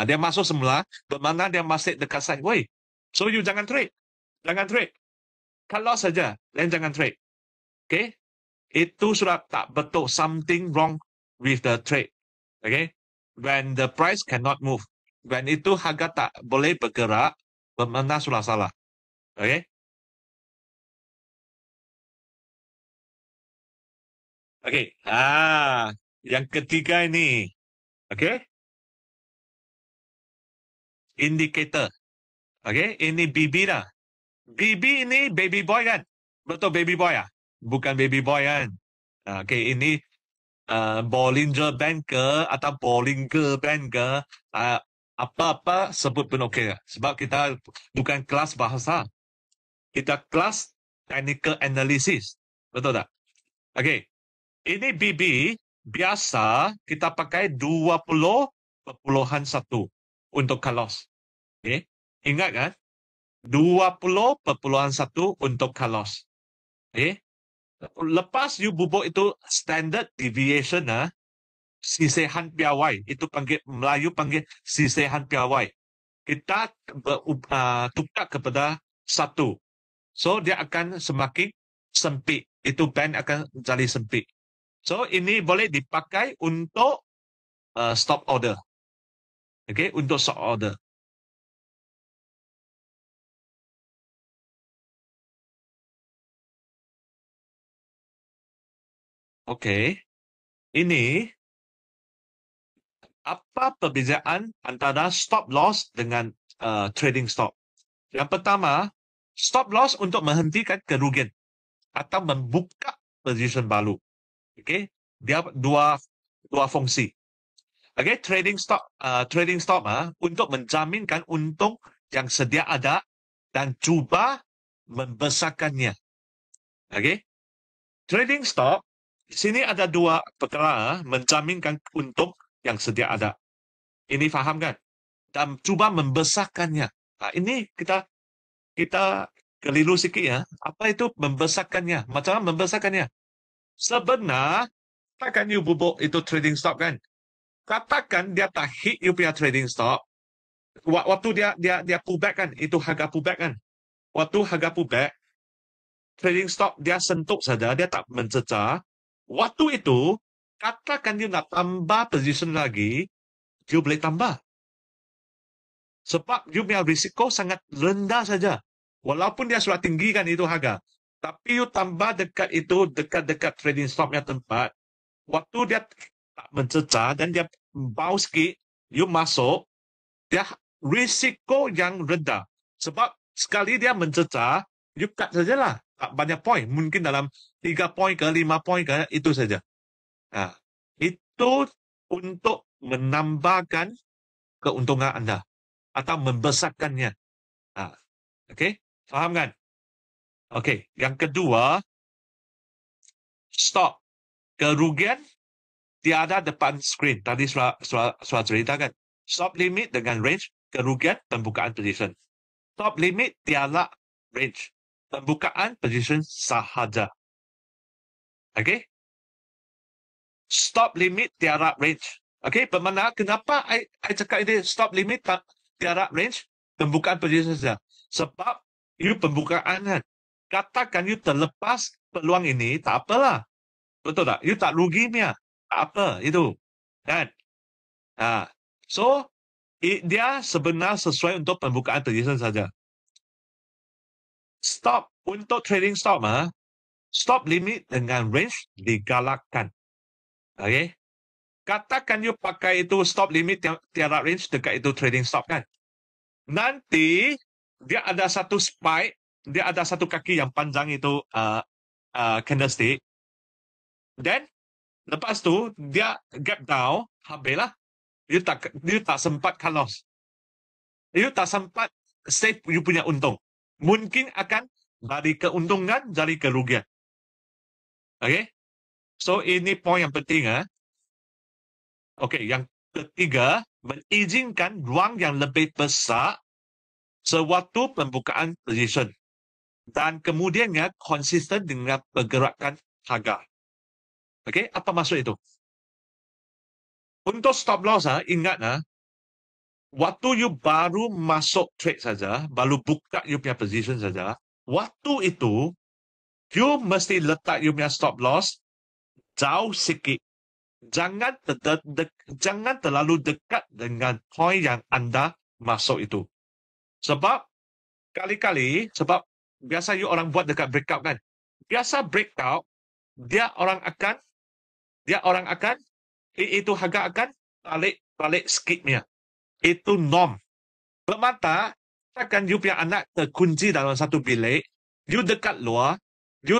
Speaker 2: Dia masuk semula, bermakna dia masih dekat sideways. So, you jangan trade. Jangan trade. Kalau saja, dan jangan trade. Okay? Itu sudah tak betul. Something wrong with the trade. Okay? When the price cannot move. When itu harga tak boleh bergerak, bermakna sudah salah. Okay? Okay. Yang ketiga ini. Okay? Indicator. Okay? Ini BB dah. BB ini baby boy kan? Betul baby boy ah? Bukan baby boy kan? Okay, ini Bollinger Band ke atau Bollinger Band ke, apa-apa sebut pun okey. Sebab kita bukan kelas bahasa. Kita kelas technical analysis. Betul tak? Okey. Ini BB biasa kita pakai 20.1 untuk kalos. Okey. Ingat kan? 20.1 untuk kalos. Okay? Lepas you bubuk itu standard deviation, sisihan piawai. Itu panggil Melayu panggil sisihan piawai. Kita tukar kepada 1. So, dia akan semakin sempit. Itu band akan jadi sempit. So, ini boleh dipakai untuk stop order. Okay? Untuk stop order. Okay. Ini apa perbezaan antara stop loss dengan trading stop? Yang pertama, stop loss untuk menghentikan kerugian atau membuka position baru. Okay, dia dua fungsi. Okay, trading stop untuk menjaminkan untung yang sedia ada dan cuba membesarkannya. Okay, trading stop sini ada dua perkara, menjaminkan untung yang sedia ada. Ini faham kan? Dan cuba membesarkannya. Ini kita keliru sikit ya. Apa itu membesarkannya? Macam mana membesarkannya? Sebenarnya, katakan you bubuk itu trading stop kan? Katakan dia tak hit you punya trading stop. Waktu dia pullback kan? Itu harga pullback kan? Waktu harga pullback, trading stop dia sentuh saja, dia tak mencecah. Waktu itu, katakan you nak tambah position lagi, you boleh tambah. Sebab you punya risiko sangat rendah saja. Walaupun dia sudah tinggi kan itu harga. Tapi you tambah dekat itu, dekat-dekat trading stopnya tempat. Waktu dia tak mencecah dan dia bau sikit, you masuk, dia risiko yang rendah. Sebab sekali dia mencecah, you cut sajalah. Tak banyak poin. Mungkin dalam 3 poin ke 5 poin ke, itu saja. Itu untuk menambahkan keuntungan anda. Atau membesarkannya. Okey, faham kan? Okey, yang kedua, stop. Kerugian tiada depan screen. Tadi sudah ceritakan. Stop limit dengan range, kerugian, pembukaan position. Stop limit tiada range. Pembukaan position sahaja. Okey? Stop limit tiada range. Okey, bermakna kenapa I cakap ini stop limit tiada range, pembukaan position saja. Sebab you pembukaan kan. Katakan you terlepas peluang ini, tak apalah. Betul tak? You tak rugi punya. Tak apa itu. Kan? So, dia sebenar sesuai untuk pembukaan position saja. Stop untuk trading stop, stop limit dengan range digalakkan. Okay? Katakan you pakai itu stop limit yang tiada range dekat itu trading stop kan. Nanti dia ada satu spike, dia ada satu kaki yang panjang itu candlestick. Then lepas tu dia gap down, habislah. You tak sempat cut loss. You tak sempat save you punya untung. Mungkin akan dari keuntungan jadi kerugian. Okay? So ini poin yang penting. Okay, yang ketiga, mengizinkan ruang yang lebih besar sewaktu pembukaan position. Dan kemudiannya konsisten dengan pergerakan harga. Okay, apa maksud itu? Untuk stop loss, ingat, waktu you baru masuk trade saja, baru buka you punya position saja, waktu itu, you mesti letak you punya stop loss jauh sikit. Jangan terlalu dekat dengan poin yang anda masuk itu. Sebab, kali-kali, sebab biasa you orang buat dekat breakout kan. Biasa breakout, dia orang akan, itu harga akan balik sikitnya. Itu norm. Bermata, akan you punya anak terkunci dalam satu bilik, you dekat luar, you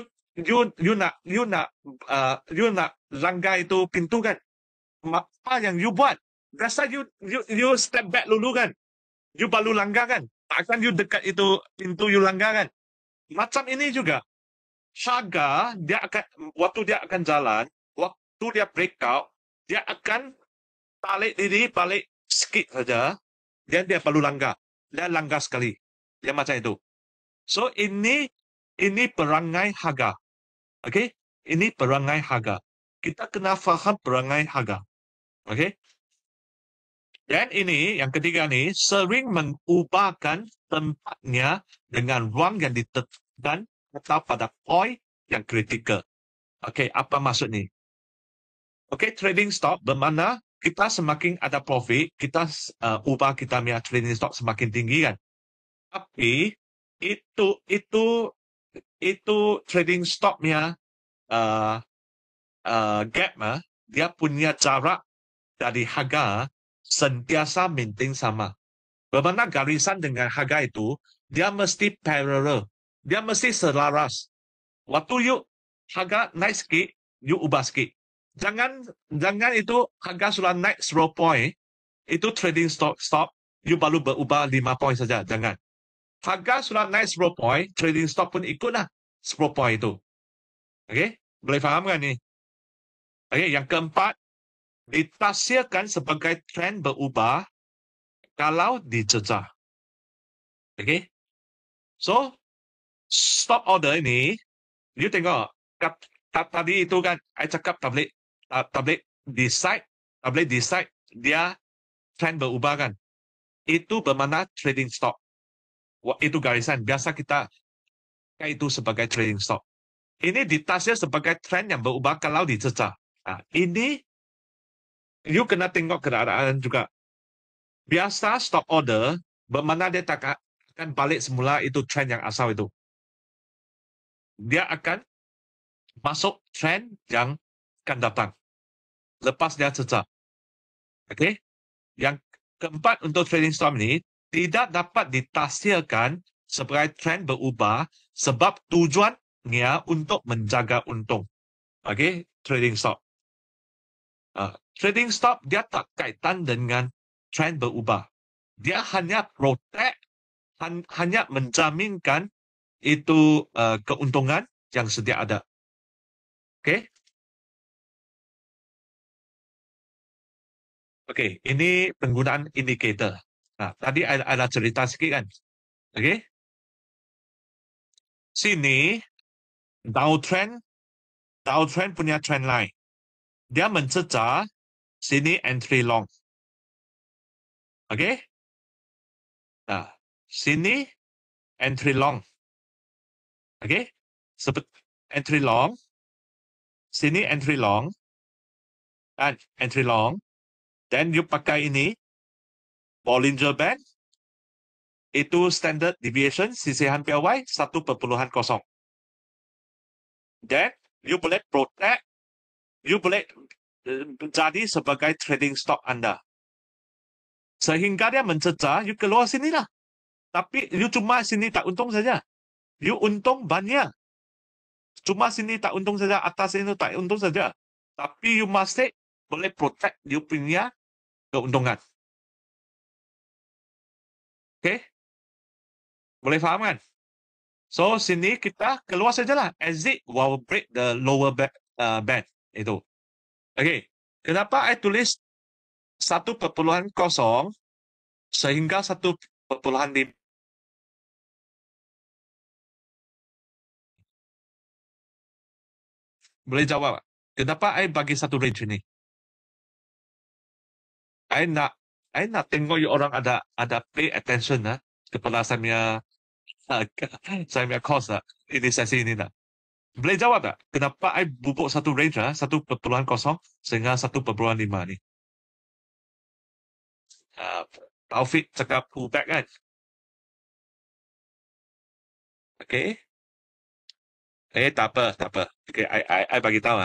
Speaker 2: nak langgar itu pintu kan. Apa yang you buat? Biasa you step back dulu kan. You baru langgar kan. Takkan you dekat itu pintu you langgar kan. Macam ini juga. Harga dia akan, waktu dia akan jalan, waktu dia breakout, dia akan balik diri, balik sikit saja. Dan dia perlu langgar. Dia langgar sekali. Dia macam itu. So ini perangai harga. Okay? Ini perangai harga. Kita kena faham perangai harga. Okay? Dan ini, yang ketiga ni, sering mengubahkan tempatnya dengan ruang yang ditetapkan atau pada poin yang kritikal. Okay, apa maksud ni? Okay, trading stop bermakna kita semakin ada profit, kita ubah kita punya trading stop semakin tinggi kan. Tapi itu trading stopnya gap, dia punya jarak dari harga sentiasa maintain sama. Bermakna garisan dengan harga itu, dia mesti parallel. Dia mesti selaras. Waktu you harga naik sikit, you ubah sikit. Jangan itu harga sudah naik 10 point, itu trading stop, you baru berubah 5 point saja. Jangan. Harga sudah naik 10 point, trading stop pun ikutlah 10 point itu. Okay? Boleh faham kan ni? Okay, yang keempat, ditafsirkan sebagai trend berubah kalau dijejah. Okay? So, stop order ini, you tengok, tadi itu kan, I cakap tak boleh decide, dia trend berubah kan. Itu bermakna trading stop. Itu garisan, biasa kita itu sebagai trading stop. Ini ditafsir sebagai trend yang berubah kalau dijejah. Ini, you kena tengok keadaan juga. Biasa stop order, bermakna dia tak akan balik semula itu trend yang asal itu. Dia akan masuk trend yang akan datang. Lepas dia jejak. Okay? Yang keempat untuk trading stop ini, tidak dapat ditafsirkan sebagai trend berubah sebab tujuannya untuk menjaga untung. Okay? Trading stop. Trading stop dia tak kaitan dengan trend berubah. Dia hanya protect, hanya menjaminkan itu keuntungan yang sedia ada. Okay? Okay, ini penggunaan indikator. Tadi ada cerita sikit kan? Okay? Sini, downtrend punya trend line. Dia mencecah, sini entry long. Okay? Sini entry long. Okay? Seperti entry long. Sini entry long. And entry long. Then you pakai ini. Bollinger Band. Itu standard deviation. Sisihan piawai 1.0. Then you boleh protect. You boleh jadi sebagai trading stock Anda. Sehingga dia mencecah, you keluar sini lah. Tapi you cuma sini tak untung saja. You untung banyak. Cuma sini tak untung saja, atas ini tak untung saja. Tapi you masih boleh protect you punya keuntungan. Okay? Boleh faham kan? So, sini kita keluar sajalah. Exit will break the lower band. Itu. Okay. Kenapa I tulis 1.0 sehingga 1.5? Boleh jawab? Kenapa I bagi satu range ini? I nak tengok you orang ada pay attention kepada saya punya course ini sesi ini Boleh jawab tak? Kenapa I bubuk satu range 1.0 sehingga 1.5 ni? Taufik cakap pullback kan? Okay. Tak apa. Okay, I bagi tahu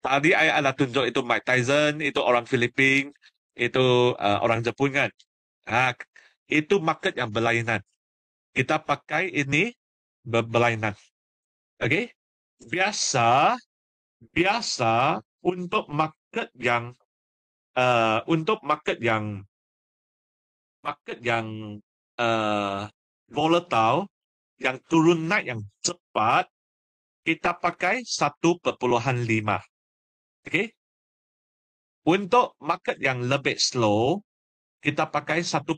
Speaker 2: Tadi I ada tunjuk itu Mike Tyson, itu orang Filipina, itu orang Jepun kan. Itu market yang berlainan. Kita pakai ini berlainan. Okay? Biasa untuk market yang volatile, yang turun naik yang cepat, kita pakai 1.5. Okay? Untuk market yang lebih slow, kita pakai 1.0.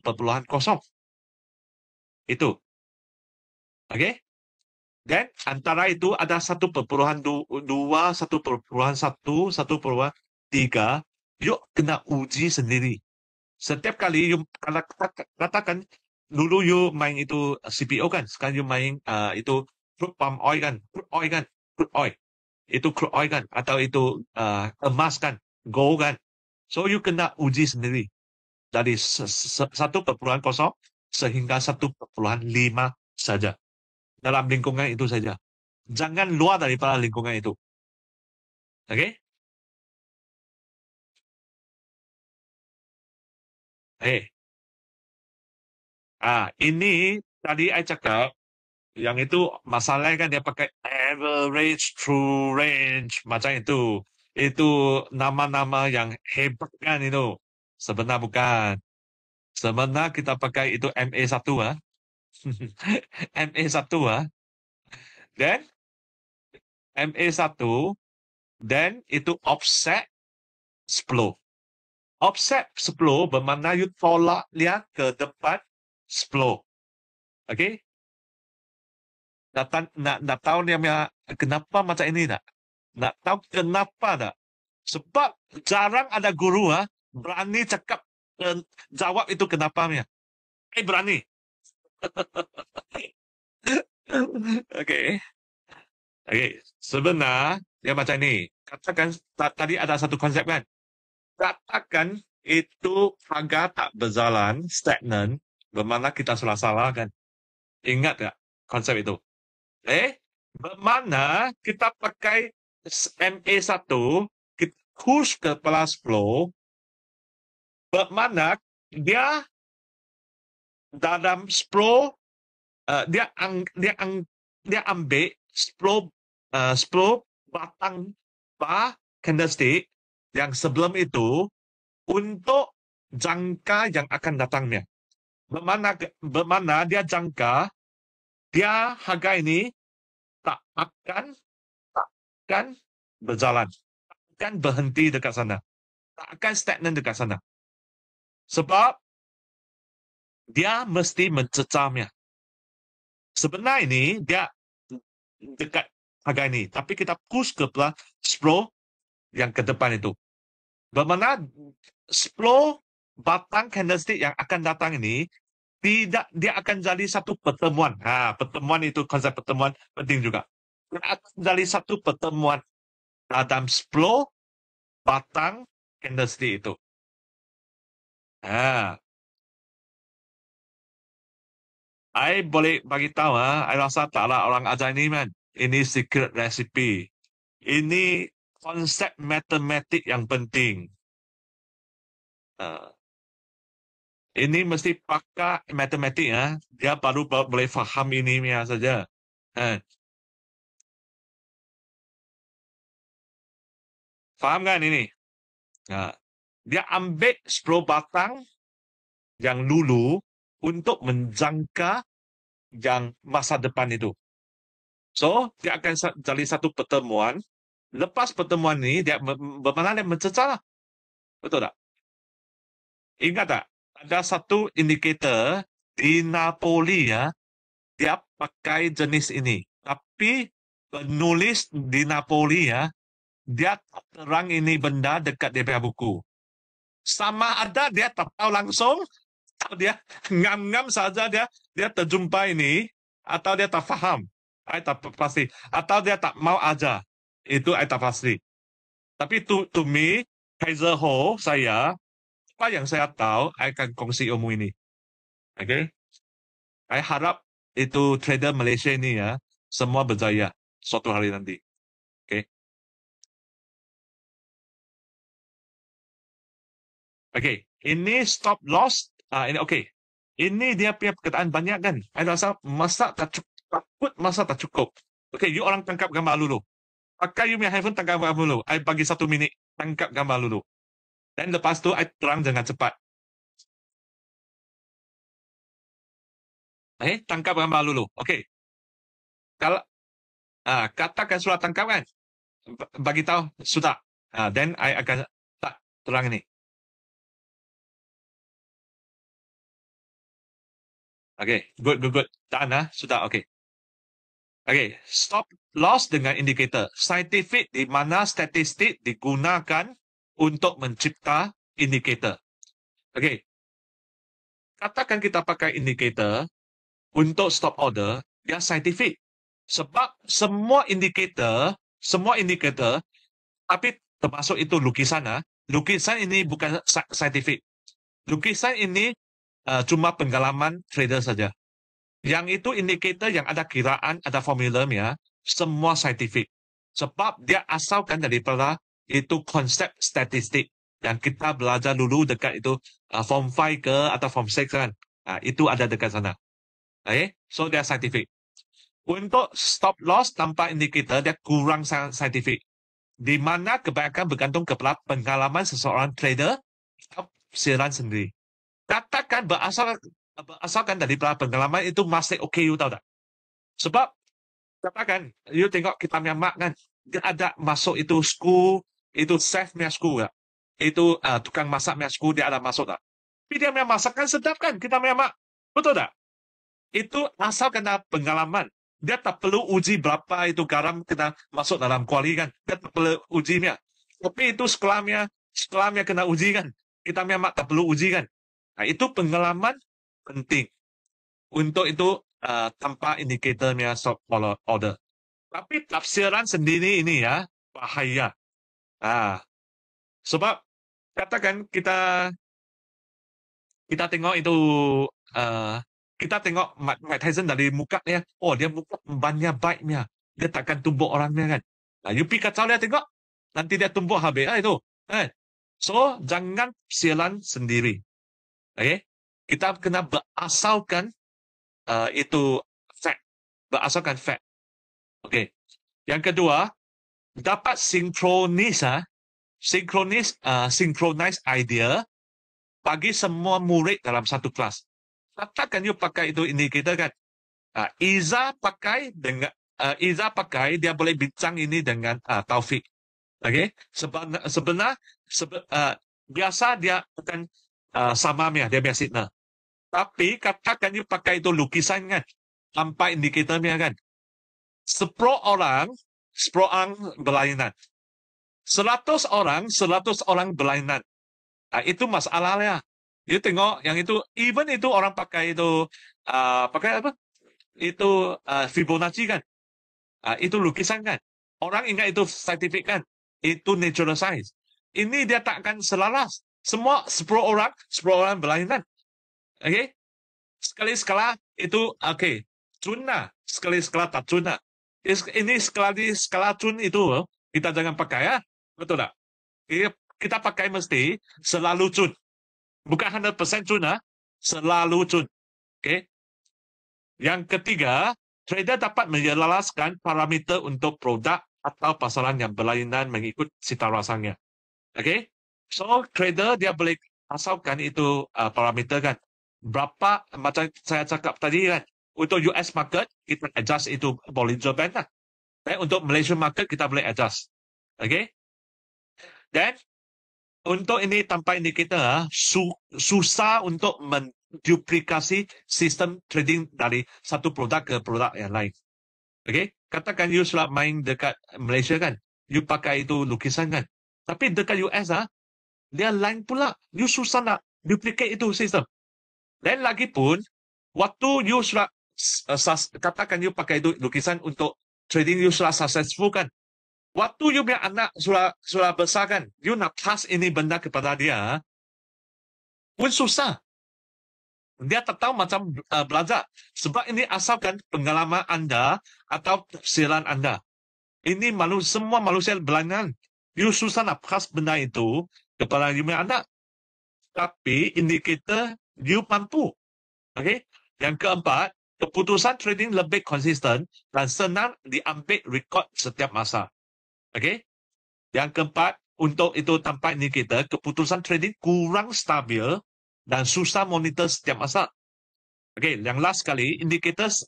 Speaker 2: Itu. Okay? Dan antara itu ada 1.2, 1.1, 1.3. Yuk kena uji sendiri. Setiap kali you katakan dulu you main itu CPO kan, sekarang you main itu crude palm oil kan, crude oil. Itu crude oil kan, atau itu emas kan, gold kan. So you kena uji sendiri dari 1.0 sehingga 1.5 saja. Dalam lingkungan itu saja. Jangan luar daripada lingkungan itu. Oke? Ini tadi saya cakap, yang itu masalahnya kan dia pakai average true range. Macam itu. Itu nama-nama yang hebat kan itu. Sebenarnya bukan. Sebenarnya kita pakai itu MA1 MA1 dan MA1 dan itu offset 10. Offset 10 bermakna you tolak dia ke depan 10. Okey? Nak tahu dia kenapa macam ini tak? Nak tahu kenapa tak? Sebab jarang ada guru berani cakap jawab itu kenapanya. Berani. Okey. Sebenarnya dia macam ini. Katakan tadi ada satu konsep kan. Katakan itu harga tak berjalan, stagnan, bermakna kita salah kan. Ingat tak konsep itu? Bermakna kita pakai MA1, kita push ke plus flow, bermakna dia dalam 10 dia ambil 10 batang bar candlestick yang sebelum itu untuk jangka yang akan datangnya. Bermakna dia jangka dia harga ini tak akan berjalan, tak akan berhenti dekat sana, tak akan stagnan dekat sana. Sebab dia mesti mencecahnya. Sebenarnya ini dia dekat harga ini, tapi kita push ke 10 yang ke depan itu. Bermakna 10 batang candlestick yang akan datang ini dia akan jadi satu pertemuan. Pertemuan itu konsep pertemuan penting juga. Dia akan jadi satu pertemuan dalam 10 batang candlestick itu. I boleh bagi tahu, I rasa taklah orang ajar ini man. Ini secret recipe. Ini konsep matematik yang penting. Ini mesti pakai matematik ya. Dia baru boleh faham ini saja. Faham kan ini? Dia ambil 10 batang yang dulu untuk menjangka yang masa depan itu. So, dia akan jadi satu pertemuan. Lepas pertemuan ini, dia bermakna dia mencecah. Betul tak? Ingat tak? Ada satu indikator di Napoli ya, dia pakai jenis ini. Tapi penulis di Napoli ya, dia terang ini benda dekat dia punya buku. Sama ada dia tak tahu langsung, atau dia ngam-ngam saja dia terjumpa ini, atau dia tak faham. Saya tak pasti. Atau dia tak mau aja. Itu saya tak pasti. Tapi to me, Kaiser Ho, saya, apa yang saya tahu, saya akan kongsi ilmu ini. Okay? Saya harap itu trader Malaysia ini ya, semua berjaya suatu hari nanti. Okay? Okay, ini stop loss. Ini okay. Ini dia punya perkataan banyak kan. Saya rasa masa tak cukup. Takut masa tak cukup. Okay, you orang tangkap gambar dulu. Pakai you punya handphone tangkap gambar dulu. I bagi 1 minit. Tangkap gambar dulu. Dan lepas tu, I terang dengan cepat. Tangkap gambar dulu. Okay. Kalau katakan sudah tangkap kan, bagi tahu sudah. Then I akan tak terang ini. Okay, good. Done sudah okay. Okay, stop loss dengan indikator. Scientific di mana statistik digunakan untuk mencipta indikator. Okay, katakan kita pakai indikator untuk stop order, dia scientific. Sebab semua indikator, tapi termasuk itu lukisan. Lukisan ini bukan scientific. Lukisan ini cuma pengalaman trader saja. Yang itu indikator yang ada kiraan, ada formulanya, semua scientific. Sebab dia asalkan daripada itu konsep statistik yang kita belajar dulu dekat itu form 5 ke atau form 6 kan. Itu ada dekat sana. Okay? So dia scientific. Untuk stop loss tanpa indikator, dia kurang scientific. Di mana kebanyakan bergantung kepada pengalaman seseorang trader atau siaran sendiri. Katakan berasalkan dari pengalaman itu masih okay, you tahu tak? Sebab katakan, you tengok kita punya mak kan, dia ada masuk itu school, itu chef punya school tak? Itu tukang masak punya school, dia ada masuk tak? Tapi dia punya masakan sedap kan, kita punya mak. Betul tak? Itu asal kena pengalaman. Dia tak perlu uji berapa itu garam kita masuk dalam kuali kan. Dia tak perlu ujinya. Tapi itu sekolahnya kena uji kan. Kita punya mak tak perlu uji kan. Itu pengalaman penting. Untuk itu tanpa indikatornya stop order. Tapi tafsiran sendiri ini ya bahaya. Sebab katakan kita tengok itu kita tengok Mike Tyson dari mukanya, dia muka banyak baiknya. Dia takkan tumbuk orangnya kan. You pergi kacau dia tengok, nanti dia tumbuk habis itu. So, jangan sialan sendiri. Okay? Kita kena berasalkan itu fact. Berasalkan fact. Okay. Yang kedua, dapat synchronize idea bagi semua murid dalam satu kelas. Katakan you pakai itu indikator kan. Iza pakai dia boleh bincang ini dengan Taufik. Okay? Biasa dia akan samamnya, dia biasa signal. Tapi katakan you pakai itu lukisan kan, tanpa indikatornya kan. 10 orang berlainan. 100 orang berlainan. Itu masalahnya. You tengok yang itu, even itu orang pakai itu, pakai apa? Itu Fibonacci kan? Itu lukisan kan? Orang ingat itu scientific kan? Itu natural science. Ini dia takkan selaras. Semua 10 orang berlainan. Okay? Sekali-sekala itu, okay. Cuna. Sekali-sekala tak cuna. Ini skala cun itu, kita jangan pakai ya. Betul tak? Kita pakai mesti selalu cun. Bukan 100% cun, selalu cun. Okay? Yang ketiga, trader dapat menyelaraskan parameter untuk produk atau pasaran yang berlainan mengikut cita rasanya. Okay? So, trader dia boleh asalkan itu parameter kan. Berapa, macam saya cakap tadi kan, untuk US market, kita adjust itu Bollinger Band lah. Dan untuk Malaysia market, kita boleh adjust. Okay? Dan untuk ini tanpa indikator, susah untuk menduplikasi sistem trading dari satu produk ke produk yang lain. Okay? Katakan you sudah main dekat Malaysia kan, you pakai itu lukisan kan. Tapi dekat US dia lain pula. You susah nak duplicate itu sistem. Dan lagi pun, waktu you sudah, katakan you pakai itu lukisan untuk trading, you sudah successful kan. Waktu you punya anak sudah besar kan, you nak pass ini benda kepada dia, pun susah. Dia tak tahu macam belajar. Sebab ini asalkan pengalaman anda atau tafsiran anda. Ini semua manusia berlainan. You susah nak pass benda itu kepada you punya anak. Tapi indikator you mampu. Okay? Yang keempat, keputusan trading lebih konsisten dan senang diambil rekod setiap masa. Okay? Yang keempat, untuk itu tanpa indikator, keputusan trading kurang stabil dan susah monitor setiap masa. Okay, yang last sekali, indicators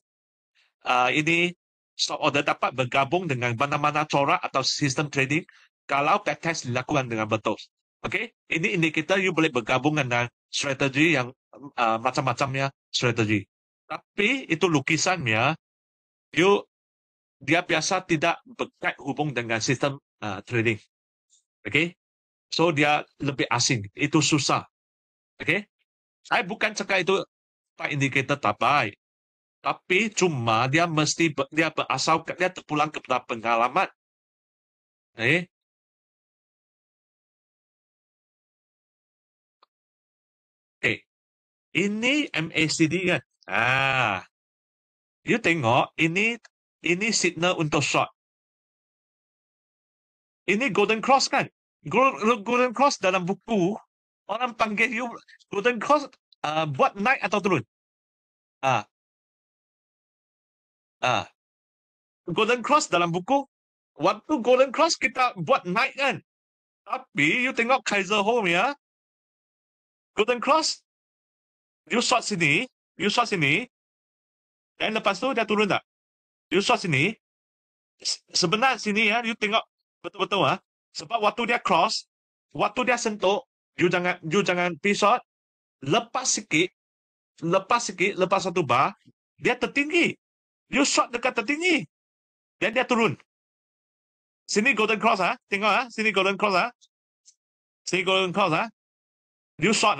Speaker 2: ini stop order dapat bergabung dengan mana-mana corak atau sistem trading kalau backtest dilakukan dengan betul. Okay, ini indikator you boleh bergabung dengan strategi yang macam-macamnya strategi. Tapi itu lukisannya, dia biasa tidak berkait hubung dengan sistem trading. Okay, so dia lebih asing. Itu susah. Okay, saya bukan cakap itu indikator tak baik. Tapi cuma dia mesti dia berasal, dia terpulang kepada pengalaman. Ini MACD kan. You tengok ini signal untuk short. Ini golden cross kan. Golden cross dalam buku orang panggil you golden cross buat naik atau turun. Golden cross dalam buku, waktu golden cross kita buat naik kan. Tapi you tengok Kaiser Home ya, golden cross, you short sini, dan lepas tu dia turun tak? You short sini, sebenarnya sini ya, you tengok betul-betul sebab waktu dia cross, waktu dia sentuh, you jangan pergi short, lepas sikit, lepas satu bar, dia tertinggi. You short dekat tertinggi. Dan dia turun. Sini golden cross tengok sini golden cross Sini golden cross You short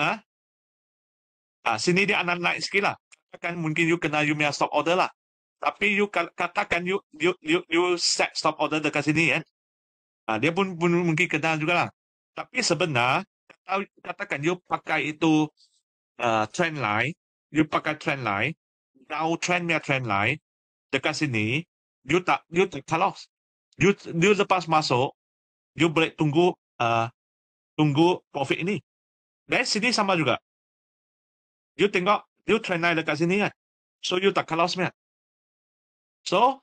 Speaker 2: sini dia akan naik sikit lah. Katakan mungkin you kena you punya stop order lah. Tapi you katakan you set stop order dekat sini kan. Dia pun mungkin kena juga lah. Tapi sebenarnya katakan you pakai itu trend line, you pakai trend line, downtrend punya trend line dekat sini, you tak kalau you lepas masuk, you boleh tunggu profit ini. Dan sini sama juga. You tengok, you trend line dekat sini kan. So you tak kalah sebenarnya. So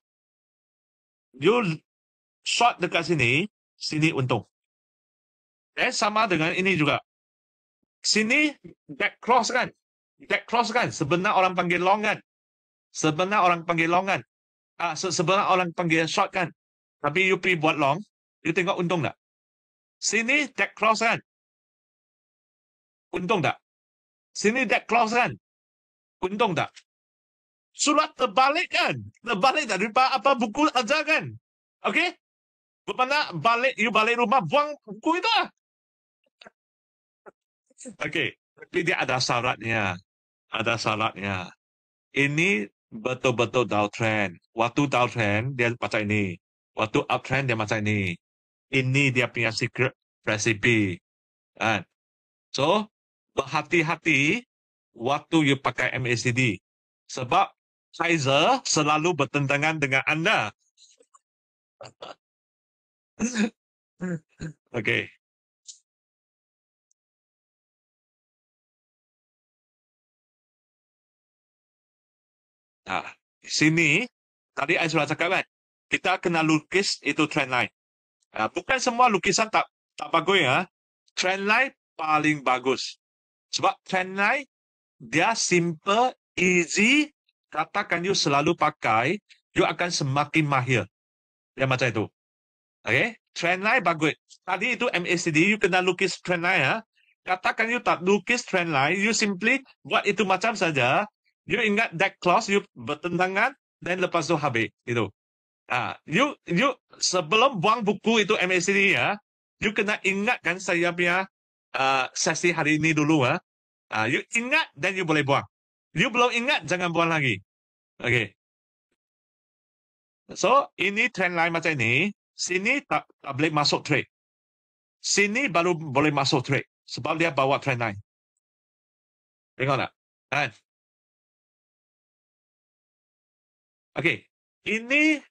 Speaker 2: you short dekat sini untung. Dan sama dengan ini juga. Sini back cross kan. Sebenarnya orang panggil long kan. Sebenarnya orang panggil short kan. Tapi you pergi buat long, you tengok untung tak? Sini dead cross kan. Untung tak? Sini dead cross kan. Untung tak? Surat terbalik kan. Terbalik tak? Apa buku ajar kan. Okay? Bermakna you balik rumah, buang buku itu lah. Okay. Tapi dia ada syaratnya. Ada syaratnya. Ini betul-betul downtrend. Waktu downtrend, dia macam ini. Waktu uptrend, dia macam ini. Ini dia punya secret recipe. Kan? So, berhati-hati waktu you pakai MACD. Sebab Kaiser selalu bertentangan dengan anda. Okey. Di sini, tadi saya sudah cakap kan, kita kena lukis itu trend line. Bukan semua lukisan tak bagus ya. Trend line paling bagus. Sebab trend line, dia simple, easy, katakan you selalu pakai, you akan semakin mahir. Dia macam itu. Okay? Trend line bagus. Tadi itu MACD, you kena lukis trend line ya. Katakan you tak lukis trend line, you simply buat itu macam saja. You ingat that clause, you bertentangan, dan lepas tu habis. Itu. You sebelum buang buku itu MACD ya, you kena ingatkan saya punya sesi hari ini dulu ya. You ingat dan you boleh buang. You belum ingat, jangan buang lagi. Okay. So, ini trend line macam ini. Sini tak boleh masuk trade. Sini baru boleh masuk trade. Sebab dia bawa trend line. Tengok tak? Kan? Okay. Ini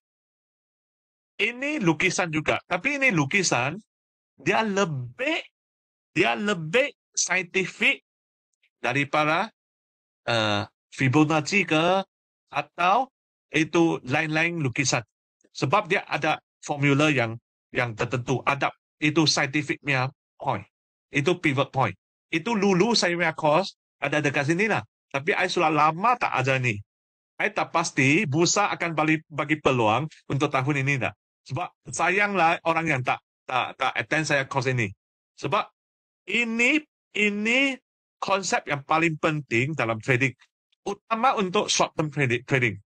Speaker 2: lukisan juga. Tapi ini lukisan, dia lebih saintifik daripada Fibonacci ke atau itu lain-lain lukisan. Sebab dia ada formula yang tertentu. Ada itu scientificnya point. Itu pivot point. Itu dulu saya punya course ada dekat sini lah. Tapi saya sudah lama tak ada ni. Saya tak pasti bursa akan bagi peluang untuk tahun ini dah. Sebab sayanglah orang yang tak attend saya course ini. Sebab ini konsep yang paling penting dalam trading. Utama untuk short term trading.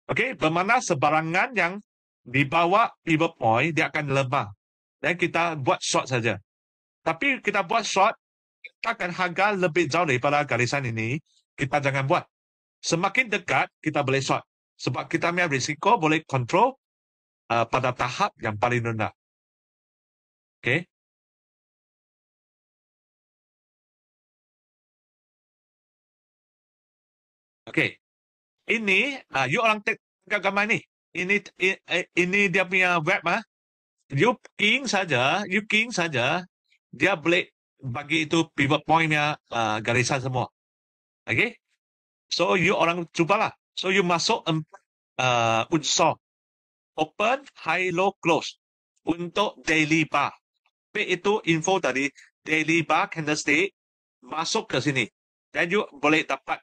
Speaker 2: Okey, bermakna sebarangan yang di bawah pivot point dia akan lemah. Dan kita buat short saja. Tapi kita buat short, kita akan harga lebih jauh daripada garisan ini, kita jangan buat. Semakin dekat, kita boleh short. Sebab kita punya risiko boleh kontrol pada tahap yang paling rendah. Okey. Okey. Ini, you orang tengok gambar ni. Ini dia punya web You keying saja, dia boleh bagi itu pivot point-nya garisan semua. Okay? So, you orang cubalah. So, you masuk unsur. Open, high, low, close. Untuk daily bar. Tapi itu info tadi, daily bar candlestick, masuk ke sini. Dan you boleh dapat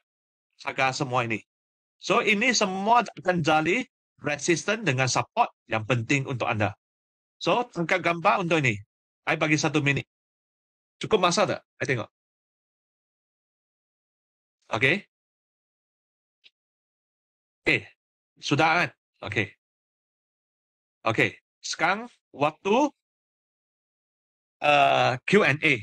Speaker 2: harga semua ini. So, ini semua akan jadi resistant dengan support yang penting untuk anda. So, angkat gambar untuk ini. Saya bagi 1 minit. Cukup masa tak? Saya tengok. Okey. Sudah kan? Okey. Okey. Sekarang waktu Q&A.